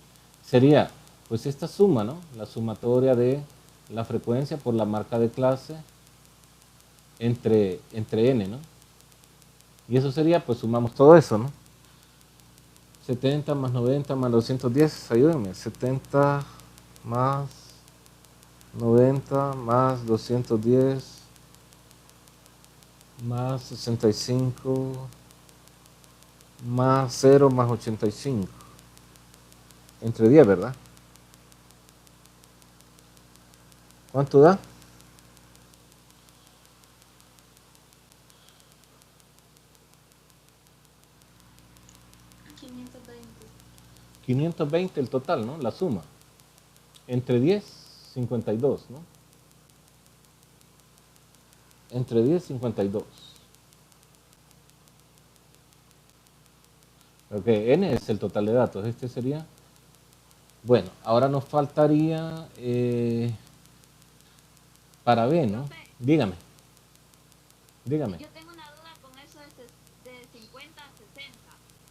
[SPEAKER 1] Sería, pues esta suma, ¿no? La sumatoria de la frecuencia por la marca de clase entre n, ¿no? Y eso sería, pues sumamos todo eso, ¿no? 70 más 90 más 210, ayúdenme. 70 más 90 más 210 más 65 más 0 más 85. Entre 10, ¿verdad? ¿Cuánto da?
[SPEAKER 2] 520.
[SPEAKER 1] 520 el total, ¿no? La suma. Entre 10, 52, ¿no? Entre 10, 52. Ok, n es el total de datos. Este sería... Bueno, ahora nos faltaría para B, ¿no?
[SPEAKER 3] Profe,
[SPEAKER 1] Dígame, dígame.
[SPEAKER 3] yo tengo una duda con eso de 50 a 60.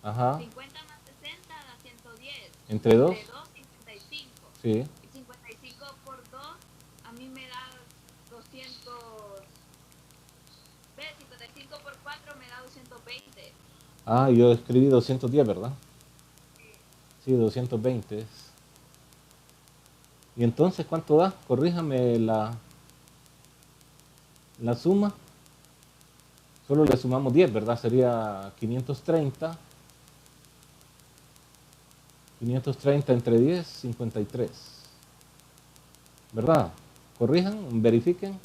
[SPEAKER 1] Ajá,
[SPEAKER 3] 50 más 60 da 110.
[SPEAKER 1] entre 2,
[SPEAKER 3] Entre 2, 55.
[SPEAKER 1] sí.
[SPEAKER 3] Y 55 por 2 a mí me da 200. Ve, 55 por 4 me da 220.
[SPEAKER 1] Ah, yo escribí 210, ¿verdad? Sí, 220 es. ¿Y entonces cuánto da? Corríjame la suma. Solo le sumamos 10, ¿verdad? Sería 530. 530 entre 10, 53. ¿Verdad? Corrijan, verifiquen.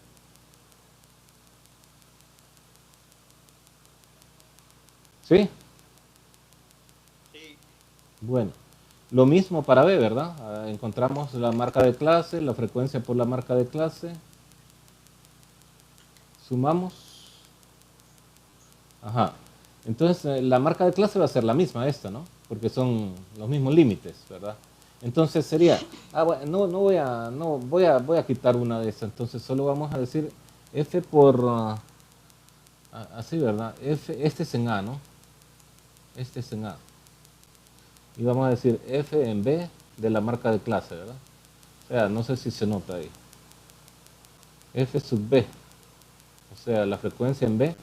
[SPEAKER 1] ¿Sí?
[SPEAKER 4] Sí.
[SPEAKER 1] Bueno. Lo mismo para B, ¿verdad? Ah, encontramos la marca de clase, la frecuencia por la marca de clase. Sumamos. Ajá. Entonces, la marca de clase va a ser la misma esta, ¿no? Porque son los mismos límites, ¿verdad? Entonces sería, bueno, voy a quitar una de estas. Entonces solo vamos a decir f por, así, ¿verdad? Este es en A, ¿no? Este es en A. Y vamos a decir f en B de la marca de clase, ¿verdad? O sea, no sé si se nota ahí. F sub B. O sea, la frecuencia en B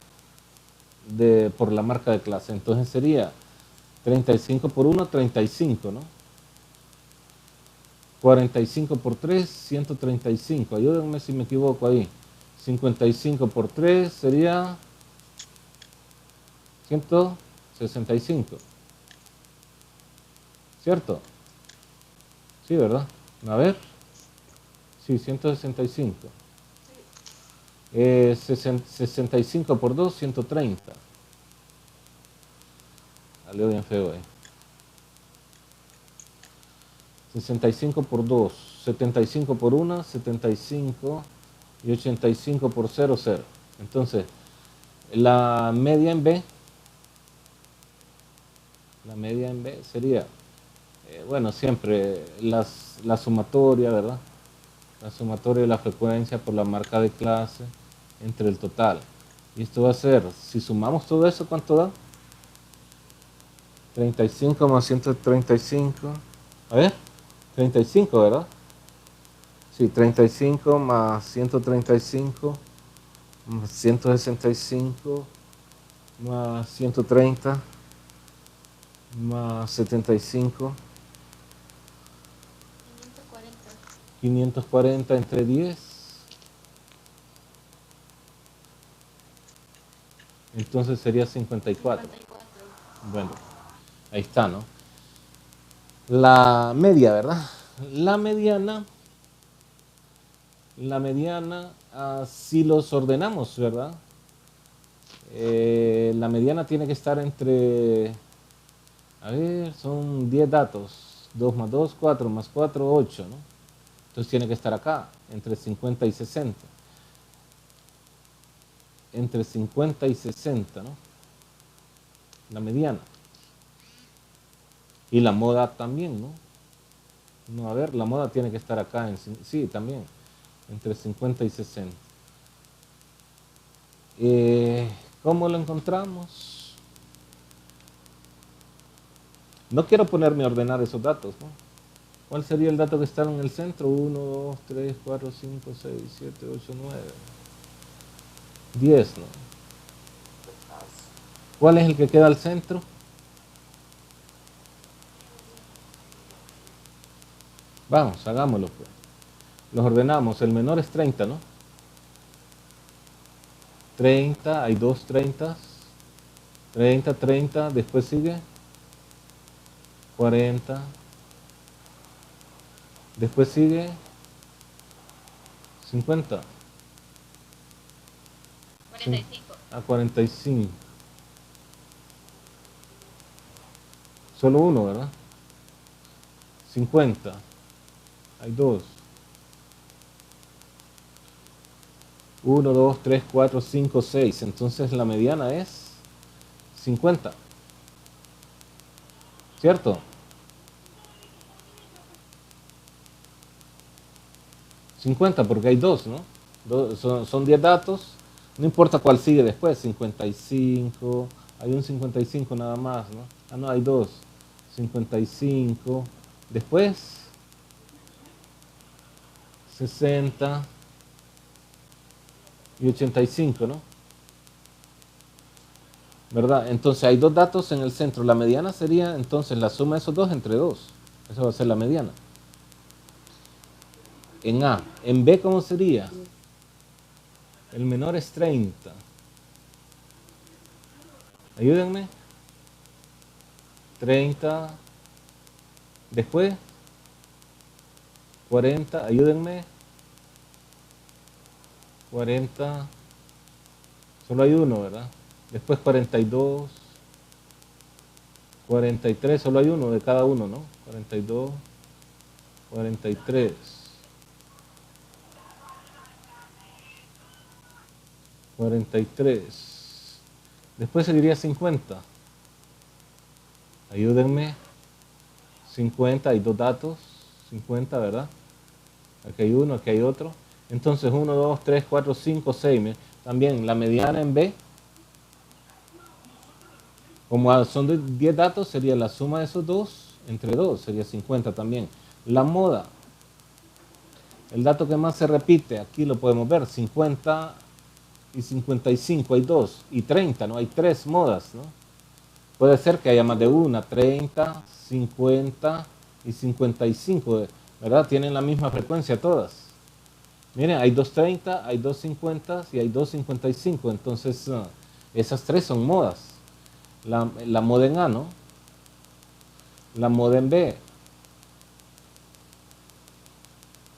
[SPEAKER 1] por la marca de clase. Entonces sería 35 por 1, 35, ¿no? 45 por 3, 135. Ayúdenme si me equivoco ahí. 55 por 3 sería 165. ¿Cierto? Sí, ¿verdad? A ver. Sí, 165. 65 por 2, 130. Salió bien feo ahí. 65 por 2, 75 por 1, 75 y 85 por 0, 0. Entonces, la media en B sería, bueno, siempre la sumatoria, ¿verdad? La sumatoria de la frecuencia por la marca de clase entre el total. Y esto va a ser, si sumamos todo eso, ¿cuánto da? 35 más 135. A ver, 35, ¿verdad? Sí, 35 más 135 más 165 más 130 más 75.
[SPEAKER 2] 540.
[SPEAKER 1] 540 entre 10. Entonces sería 54.
[SPEAKER 2] 54.
[SPEAKER 1] Bueno, ahí está, ¿no? La media, ¿verdad? La mediana La mediana, si los ordenamos, ¿verdad? La mediana tiene que estar entre, a ver, son 10 datos. 2 más 2, 4 más 4, 8, ¿no? Entonces tiene que estar acá, entre 50 y 60. Entre 50 y 60, ¿no? La mediana. Y la moda también, ¿no? No, a ver, la moda tiene que estar acá, sí, también, entre 50 y 60. ¿Cómo lo encontramos? No quiero ponerme a ordenar esos datos, ¿no? ¿Cuál sería el dato que está en el centro? 1, 2, 3, 4, 5, 6, 7, 8, 9. 10, ¿no? ¿Cuál es el que queda al centro? Vamos, hagámoslo, pues. Los ordenamos. El menor es 30, ¿no? 30, hay dos 30. 30, 30, después sigue 40. Después sigue 50.
[SPEAKER 3] 45.
[SPEAKER 1] A 45. Solo uno, ¿verdad? 50. Hay dos. 1, 2, 3, 4, 5, 6. Entonces la mediana es 50. ¿Cierto? $50 porque hay dos, ¿no? Son 10 datos. No importa cuál sigue después. 55. Hay un 55 nada más, ¿no? Ah, no, hay dos. 55. Después 60 y 85, ¿no? ¿Verdad? Entonces hay dos datos en el centro. La mediana sería entonces la suma de esos dos entre 2. Esa va a ser la mediana. En A. En B, ¿cómo sería? El menor es 30. Ayúdenme. 30. Después 40. Ayúdenme. 40. Solo hay uno, ¿verdad? Después 42. 43. Solo hay uno de cada uno, ¿no? 42. 43. 43. Después seguiría 50. Ayúdenme. 50, hay dos datos. 50, ¿verdad? Aquí hay uno, aquí hay otro. Entonces 1, 2, 3, 4, 5, 6. También la mediana en B. Como son 10 datos, sería la suma de esos dos entre 2. Sería 50 también. La moda. El dato que más se repite, aquí lo podemos ver. 50 y 55, hay dos. Y 30, ¿no? Hay tres modas, ¿no? Puede ser que haya más de una, 30, 50 y 55, ¿verdad? Tienen la misma frecuencia todas. Miren, hay dos 30, hay dos 50 y hay dos 55, entonces esas tres son modas. La moda en A, ¿no? La moda en B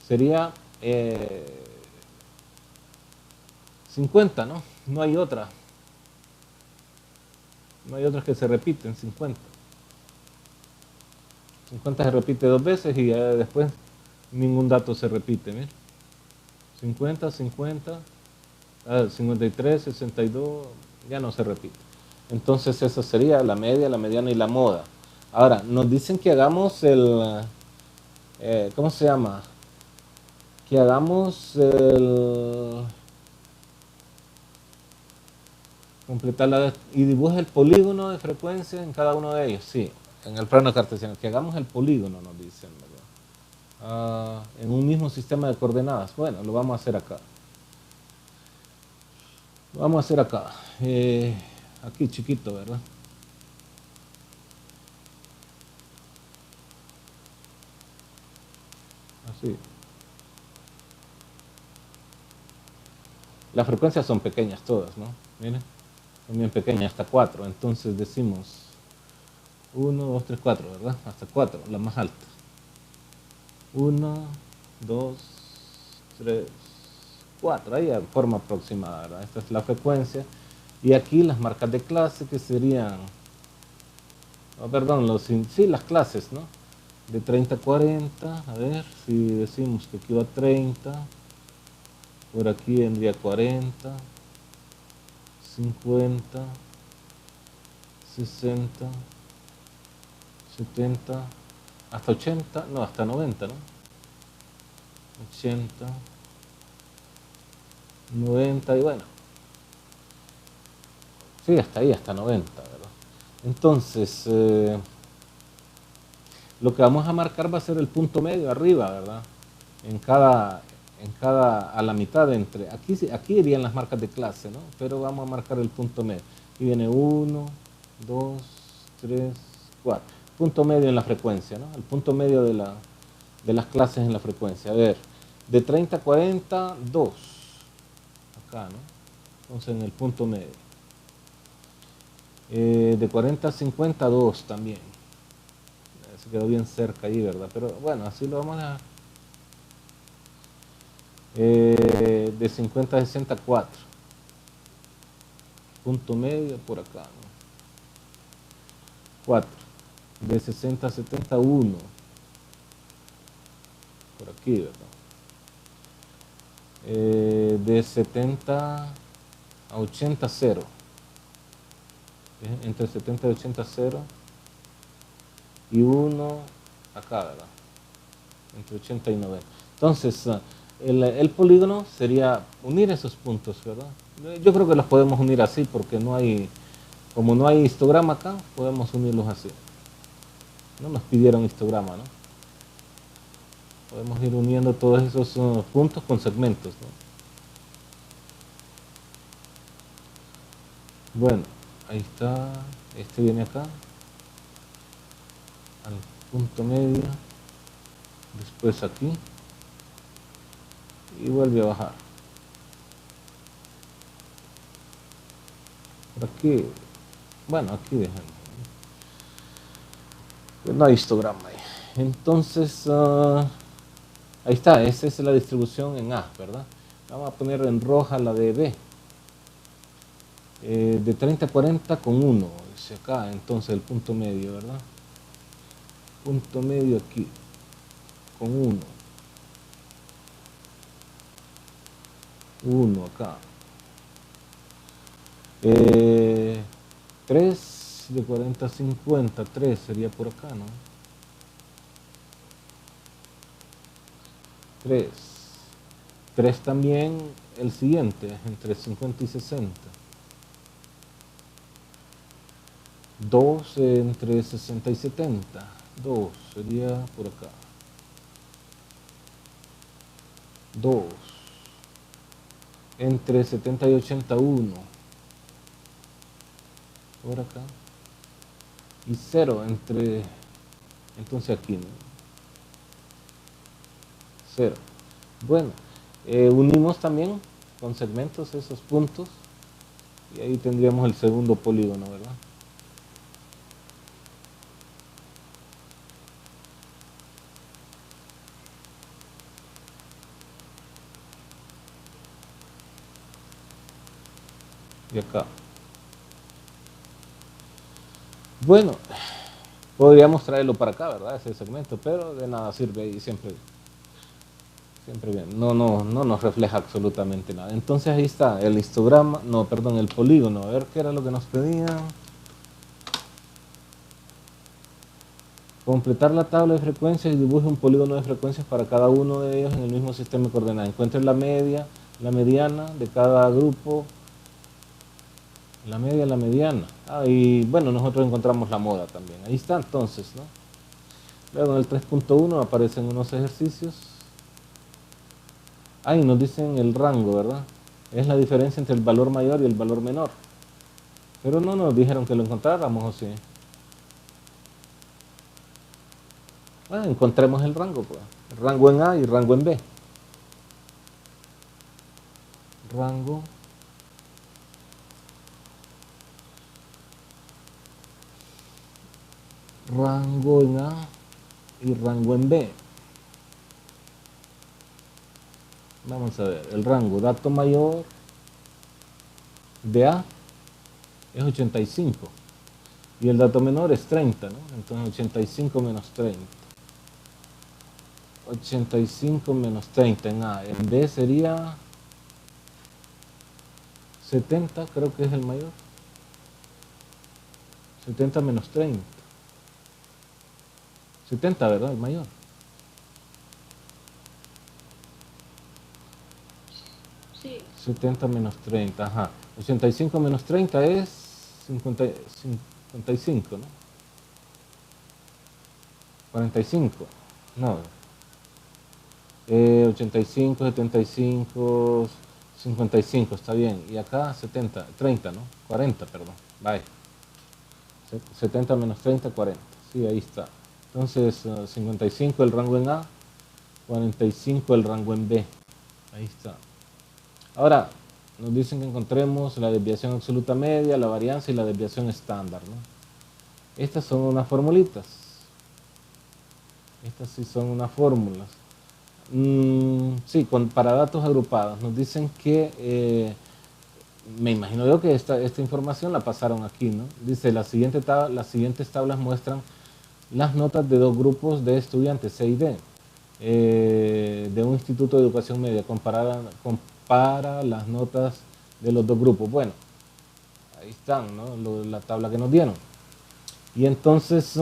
[SPEAKER 1] sería 50, ¿no? No hay otra. No hay otras que se repiten, 50. 50 se repite dos veces y después ningún dato se repite. ¿Ven? 50, 50, 53, 62, ya no se repite. Entonces esa sería la media, la mediana y la moda. Ahora, nos dicen que hagamos ¿cómo se llama? Que hagamos y dibuje el polígono de frecuencia en cada uno de ellos, sí, en el plano cartesiano, que hagamos el polígono, nos dicen, ¿verdad? En un mismo sistema de coordenadas. Bueno, lo vamos a hacer acá. Lo vamos a hacer acá. Aquí chiquito, ¿verdad? Así. Las frecuencias son pequeñas todas, ¿no? Miren, son bien pequeñas, hasta 4. Entonces decimos 1, 2, 3, 4, ¿verdad? Hasta 4, la más alta. 1, 2, 3, 4, ahí de forma aproximada, ¿verdad? Esta es la frecuencia. Y aquí las marcas de clase que serían, oh, perdón, sí, las clases, ¿no? De 30 a 40, a ver, si decimos que aquí va 30, por aquí vendría 40, 50, 60, 70, hasta 80, no, hasta 90, ¿no? 80, 90 y bueno, sí, hasta ahí, hasta 90, ¿verdad? Entonces, lo que vamos a marcar va a ser el punto medio arriba, ¿verdad? A la mitad entre, aquí irían las marcas de clase, ¿no? Pero vamos a marcar el punto medio. Y viene 1, 2, 3, 4. Punto medio en la frecuencia, ¿no? El punto medio de las clases en la frecuencia. A ver, de 30 a 40, 2. Acá, ¿no? Entonces en el punto medio. De 40 a 50, 2 también. Se quedó bien cerca ahí, ¿verdad? Pero bueno, así lo vamos a... de 50 a 60, 4. Punto medio por acá, ¿no? 4. De 60 a 70, 1. Por aquí, ¿verdad? De 70 a 80, 0. Entre 70 y 80, 0. Y 1 acá, ¿verdad? Entre 80 y 90. Entonces, el polígono sería unir esos puntos, ¿verdad? Yo creo que los podemos unir así porque no hay, como no hay histograma acá, podemos unirlos así. No nos pidieron histograma, ¿no? Podemos ir uniendo todos esos puntos con segmentos, ¿no? Bueno, ahí está. Este viene acá, al punto medio, después aquí, y vuelve a bajar. Por aquí, bueno, aquí dejamos. Pues no hay histograma ahí. Entonces, ahí está, esa es la distribución en A, ¿verdad? Vamos a poner en roja la de B. De 30 a 40 con 1, dice acá, entonces el punto medio, ¿verdad? Punto medio aquí, con 1. 1 acá. 3 de 40 a 50, 3 sería por acá, ¿no? 3. 3 también el siguiente, entre 50 y 60. 2 entre 60 y 70. 2 sería por acá. 2 entre 70 y 81. Por acá. Y 0 entre, entonces aquí, ¿no? 0. Bueno, unimos también con segmentos esos puntos y ahí tendríamos el segundo polígono, ¿verdad? Y acá. Bueno, podríamos traerlo para acá, ¿verdad? Ese segmento, pero de nada sirve ahí siempre bien. No nos refleja absolutamente nada. Entonces ahí está el histograma, no, perdón, el polígono. A ver qué era lo que nos pedían. Completar la tabla de frecuencias y dibuje un polígono de frecuencias para cada uno de ellos en el mismo sistema de coordenadas. Encuentre la media, la mediana de cada grupo. La media, la mediana. Y bueno, nosotros encontramos la moda también. Ahí está entonces, ¿no? Luego en el 3.1 aparecen unos ejercicios. Ahí nos dicen el rango, ¿verdad? Es la diferencia entre el valor mayor y el valor menor. Pero no nos dijeron que lo encontráramos, ¿o sí? Bueno, encontremos el rango, pues. Rango en A y rango en B. Rango. Rango en A y rango en B. Vamos a ver, el rango dato mayor de A es 85 y el dato menor es 30, ¿no? Entonces 85 menos 30. 85 menos 30 en A. En B sería 70, creo que es el mayor. 70 menos 30. 70, ¿verdad? El mayor.
[SPEAKER 2] Sí,
[SPEAKER 1] 70 menos 30, ajá. 85 menos 30 es 55, ¿no? 45, no. 85, 75, 55, está bien. Y acá 70, 30, ¿no? 40, perdón. Vaya. 70 menos 30, 40. Sí, ahí está. Entonces, 55 el rango en A, 45 el rango en B. Ahí está. Ahora, nos dicen que encontremos la desviación absoluta media, la varianza y la desviación estándar, ¿no? Estas son unas formulitas. Estas sí son unas fórmulas. Sí, para datos agrupados. Nos dicen que, me imagino yo que esta información la pasaron aquí, ¿no? Dice, las siguientes tablas muestran las notas de dos grupos de estudiantes, C y D, de un instituto de educación media. Compara las notas de los dos grupos. Bueno, ahí están, ¿no? La tabla que nos dieron. Y entonces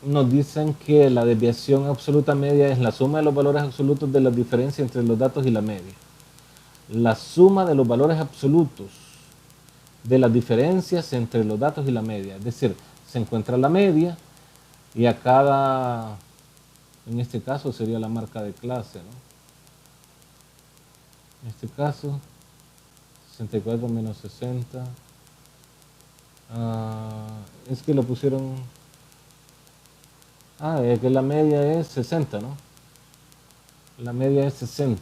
[SPEAKER 1] nos dicen que la desviación absoluta media es la suma de los valores absolutos de la diferencia entre los datos y la media. La suma de los valores absolutos de las diferencias entre los datos y la media. Es decir, se encuentra la media y a cada, en este caso sería la marca de clase, ¿no? En este caso, 64 menos 60. Es que lo pusieron... es que la media es 60, ¿no? La media es 60.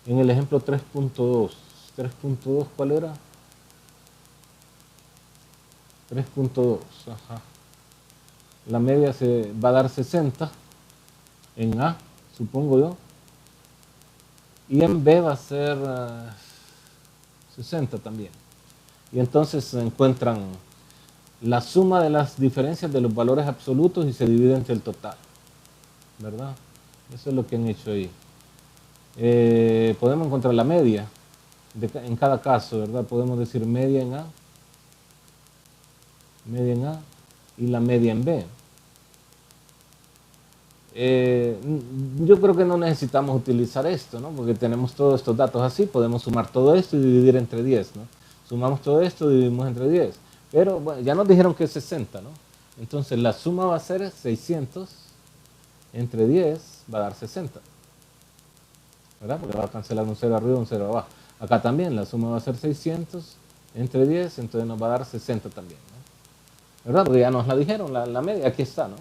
[SPEAKER 1] En el ejemplo 3.2. 3.2, ¿cuál era? 3.2, ajá. La media se va a dar 60 en A, supongo yo. Y en B va a ser 60 también. Y entonces se encuentran la suma de las diferencias de los valores absolutos y se divide entre el total, ¿verdad? Eso es lo que han hecho ahí. Podemos encontrar la media en cada caso, ¿verdad? Podemos decir media en A y la media en B. Yo creo que no necesitamos utilizar esto, ¿no? Porque tenemos todos estos datos así, podemos sumar todo esto y dividir entre 10, ¿no? Sumamos todo esto y dividimos entre 10. Pero bueno, ya nos dijeron que es 60, ¿no? Entonces la suma va a ser 600 entre 10 va a dar 60. ¿Verdad? Porque va a cancelar un 0 arriba y un 0 abajo. Acá también la suma va a ser 600 entre 10, entonces nos va a dar 60 también, ¿no? ¿Verdad? Porque ya nos la dijeron, la media, aquí está, ¿no?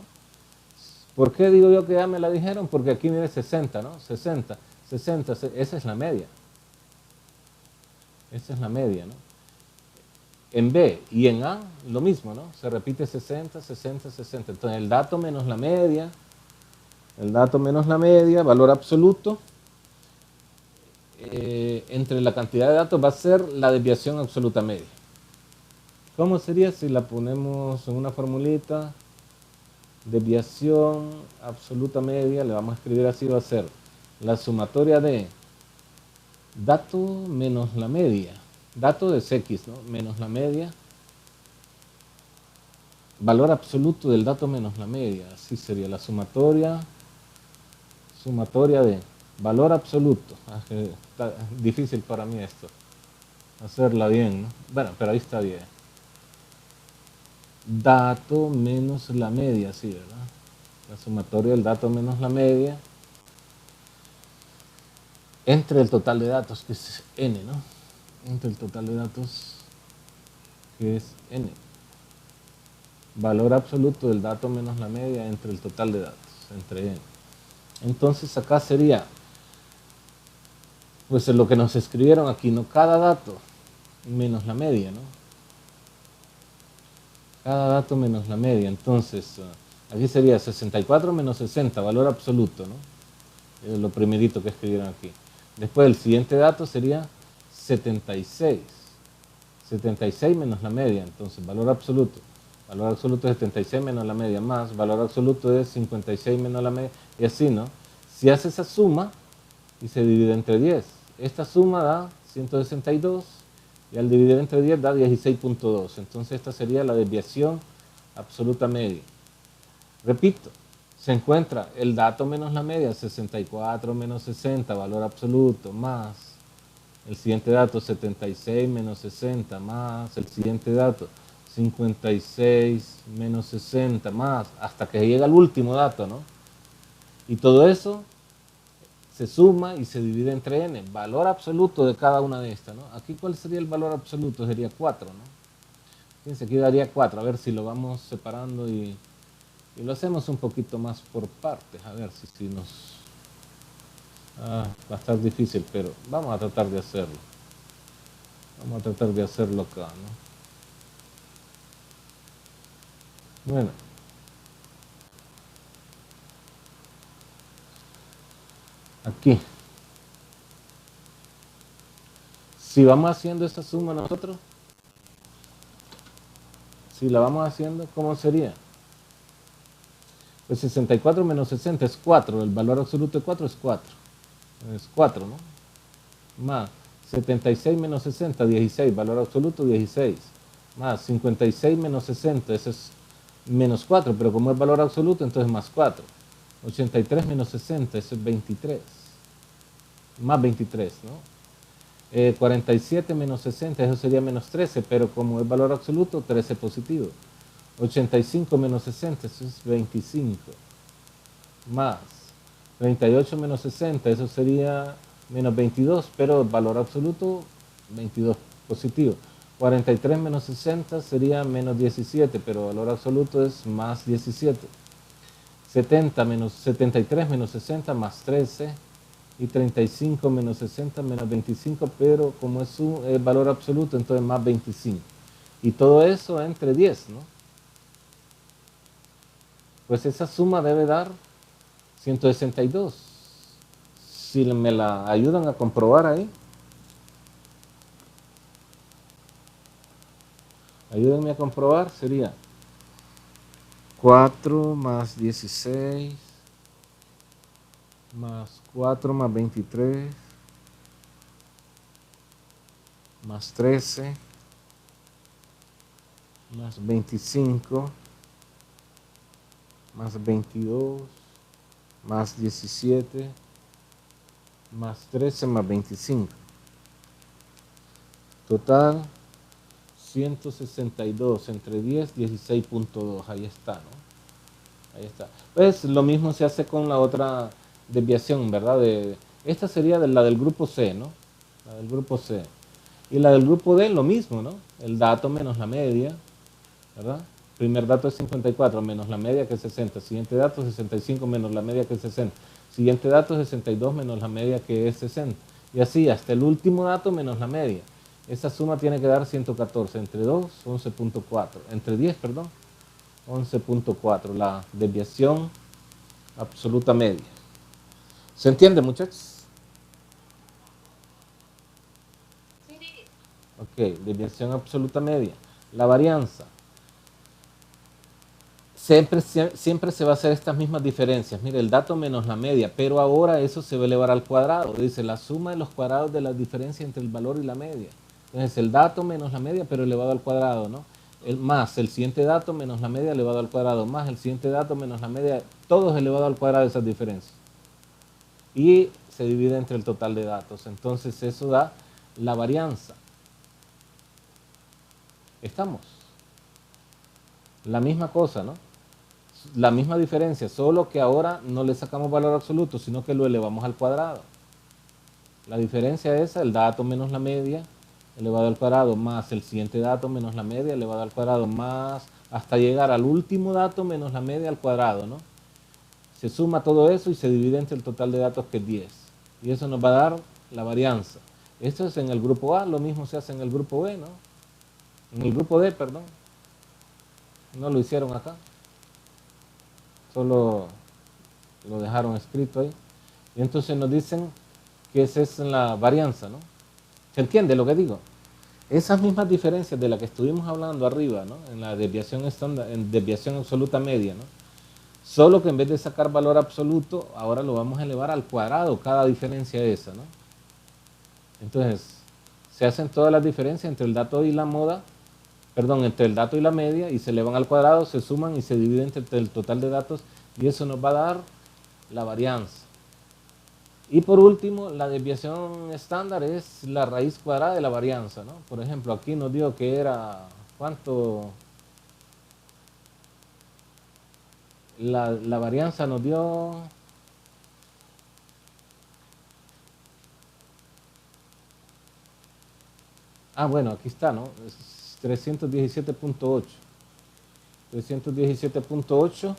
[SPEAKER 1] ¿Por qué digo yo que ya me la dijeron? Porque aquí mire 60, ¿no? 60, esa es la media. Esa es la media, ¿no? En B y en A, lo mismo, ¿no? Se repite 60, 60, 60. Entonces el dato menos la media, valor absoluto, entre la cantidad de datos va a ser la desviación absoluta media. ¿Cómo sería si la ponemos en una formulita? Desviación absoluta media, le vamos a escribir así, va a ser la sumatoria de dato menos la media, dato es X, ¿no? Menos la media, valor absoluto del dato menos la media, así sería la sumatoria de valor absoluto. Está difícil para mí esto, hacerla bien, ¿no? Bueno, pero ahí está bien. Dato menos la media, sí, ¿verdad? La sumatoria del dato menos la media entre el total de datos, que es n, ¿no? Entre el total de datos, que es n. Valor absoluto del dato menos la media entre el total de datos, entre n. Entonces acá sería, pues lo que nos escribieron aquí, ¿no? Cada dato menos la media, ¿no? Cada dato menos la media. Entonces, aquí sería 64 menos 60, valor absoluto, ¿no? Lo primerito que escribieron aquí. Después el siguiente dato sería 76. 76 menos la media, entonces valor absoluto. Valor absoluto es 76 menos la media, más valor absoluto es 56 menos la media, y así, ¿no? Si hace esa suma y se divide entre 10, esta suma da 162 y al dividir entre 10 da 16.2. Entonces esta sería la desviación absoluta media. Repito, se encuentra el dato menos la media, 64 menos 60, valor absoluto, más el siguiente dato, 76 menos 60, más el siguiente dato, 56 menos 60, más, hasta que llega al último dato, ¿no? Y todo eso se suma y se divide entre n, valor absoluto de cada una de estas, ¿no? Aquí, ¿cuál sería el valor absoluto? Sería 4, ¿no? Fíjense, aquí daría 4, a ver si lo vamos separando y lo hacemos un poquito más por partes, a ver si nos... va a estar difícil, pero vamos a tratar de hacerlo. Vamos a tratar de hacerlo acá, ¿no? Bueno. Aquí. Si vamos haciendo esta suma nosotros, si la vamos haciendo, ¿cómo sería? Pues 64 menos 60 es 4, el valor absoluto de 4 es 4. Es 4, ¿no? Más 76 menos 60, 16, valor absoluto 16. Más 56 menos 60, eso es menos 4, pero como es valor absoluto, entonces más 4. 83 menos 60, eso es 23. Más 23, ¿no? 47 menos 60, eso sería menos 13, pero como es valor absoluto, 13 positivo. 85 menos 60, eso es 25. Más 38 menos 60, eso sería menos 22, pero valor absoluto, 22 positivo. 43 menos 60 sería menos 17, pero valor absoluto es más 17. 73 menos 60 más 13. Y 35 menos 60 menos 25, pero como es un valor absoluto, entonces más 25. Y todo eso entre 10, ¿no? Pues esa suma debe dar 162. Si me la ayudan a comprobar ahí. Ayúdenme a comprobar, sería 4 más 16 más 4 más 23 más 13 más 25 más 22 más 17 más 13 más 25. Total 162 entre 10, 16.2. Ahí está, ¿no? Ahí está. Pues lo mismo se hace con la otra desviación, ¿verdad? Esta sería la del grupo C, ¿no? La del grupo C. Y la del grupo D, lo mismo, ¿no? El dato menos la media, ¿verdad? Primer dato es 54 menos la media que es 60. Siguiente dato 65 menos la media que es 60. Siguiente dato 62 menos la media que es 60. Y así hasta el último dato menos la media. Esa suma tiene que dar 114. Entre 2, 11.4. Entre 10, perdón, 11.4. La desviación absoluta media. ¿Se entiende, muchachos?
[SPEAKER 3] Sí.
[SPEAKER 1] Ok, desviación absoluta media. La varianza. Siempre se va a hacer estas mismas diferencias. Mire, el dato menos la media, pero ahora eso se va a elevar al cuadrado. Dice la suma de los cuadrados de la diferencia entre el valor y la media. Entonces el dato menos la media, pero elevado al cuadrado, ¿no? Más el siguiente dato menos la media elevado al cuadrado, más el siguiente dato menos la media, todo es elevado al cuadrado de esas diferencias. Y se divide entre el total de datos. Entonces eso da la varianza. ¿Estamos? La misma cosa, ¿no? La misma diferencia, solo que ahora no le sacamos valor absoluto, sino que lo elevamos al cuadrado. La diferencia es el dato menos la media elevado al cuadrado más el siguiente dato menos la media elevado al cuadrado más hasta llegar al último dato menos la media al cuadrado, ¿no? Se suma todo eso y se divide entre el total de datos, que es 10. Y eso nos va a dar la varianza. Esto es en el grupo A, lo mismo se hace en el grupo B, ¿no? En el grupo D, perdón. No lo hicieron acá. Solo lo dejaron escrito ahí. Y entonces nos dicen que esa es la varianza, ¿no? ¿Se entiende lo que digo? Esas mismas diferencias de las que estuvimos hablando arriba, ¿no? En la desviación estándar, en desviación absoluta media, ¿no? Solo que en vez de sacar valor absoluto, ahora lo vamos a elevar al cuadrado, cada diferencia esa, ¿no? Entonces, se hacen todas las diferencias entre el dato y la moda, perdón, entre el dato y la media, y se elevan al cuadrado, se suman y se dividen entre el total de datos, y eso nos va a dar la varianza. Y por último, la desviación estándar es la raíz cuadrada de la varianza, ¿no? Por ejemplo, aquí nos dio que era, ¿cuánto? La varianza nos dio, bueno, aquí está, ¿no? Es 317.8. 317.8,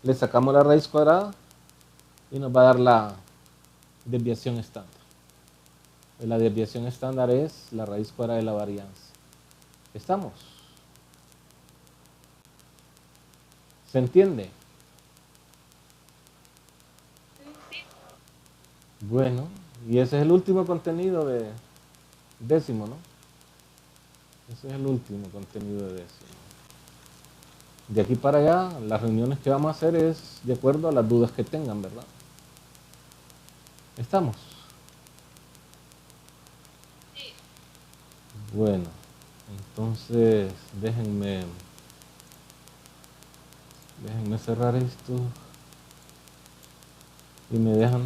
[SPEAKER 1] le sacamos la raíz cuadrada y nos va a dar la desviación estándar. La desviación estándar es la raíz cuadrada de la varianza. ¿Estamos? ¿Se entiende? Bueno, y ese es el último contenido de décimo, ¿no? Ese es el último contenido de décimo. De aquí para allá, las reuniones que vamos a hacer es de acuerdo a las dudas que tengan, ¿verdad? ¿Estamos?
[SPEAKER 3] Sí.
[SPEAKER 1] Bueno, entonces déjenme cerrar esto y me dejan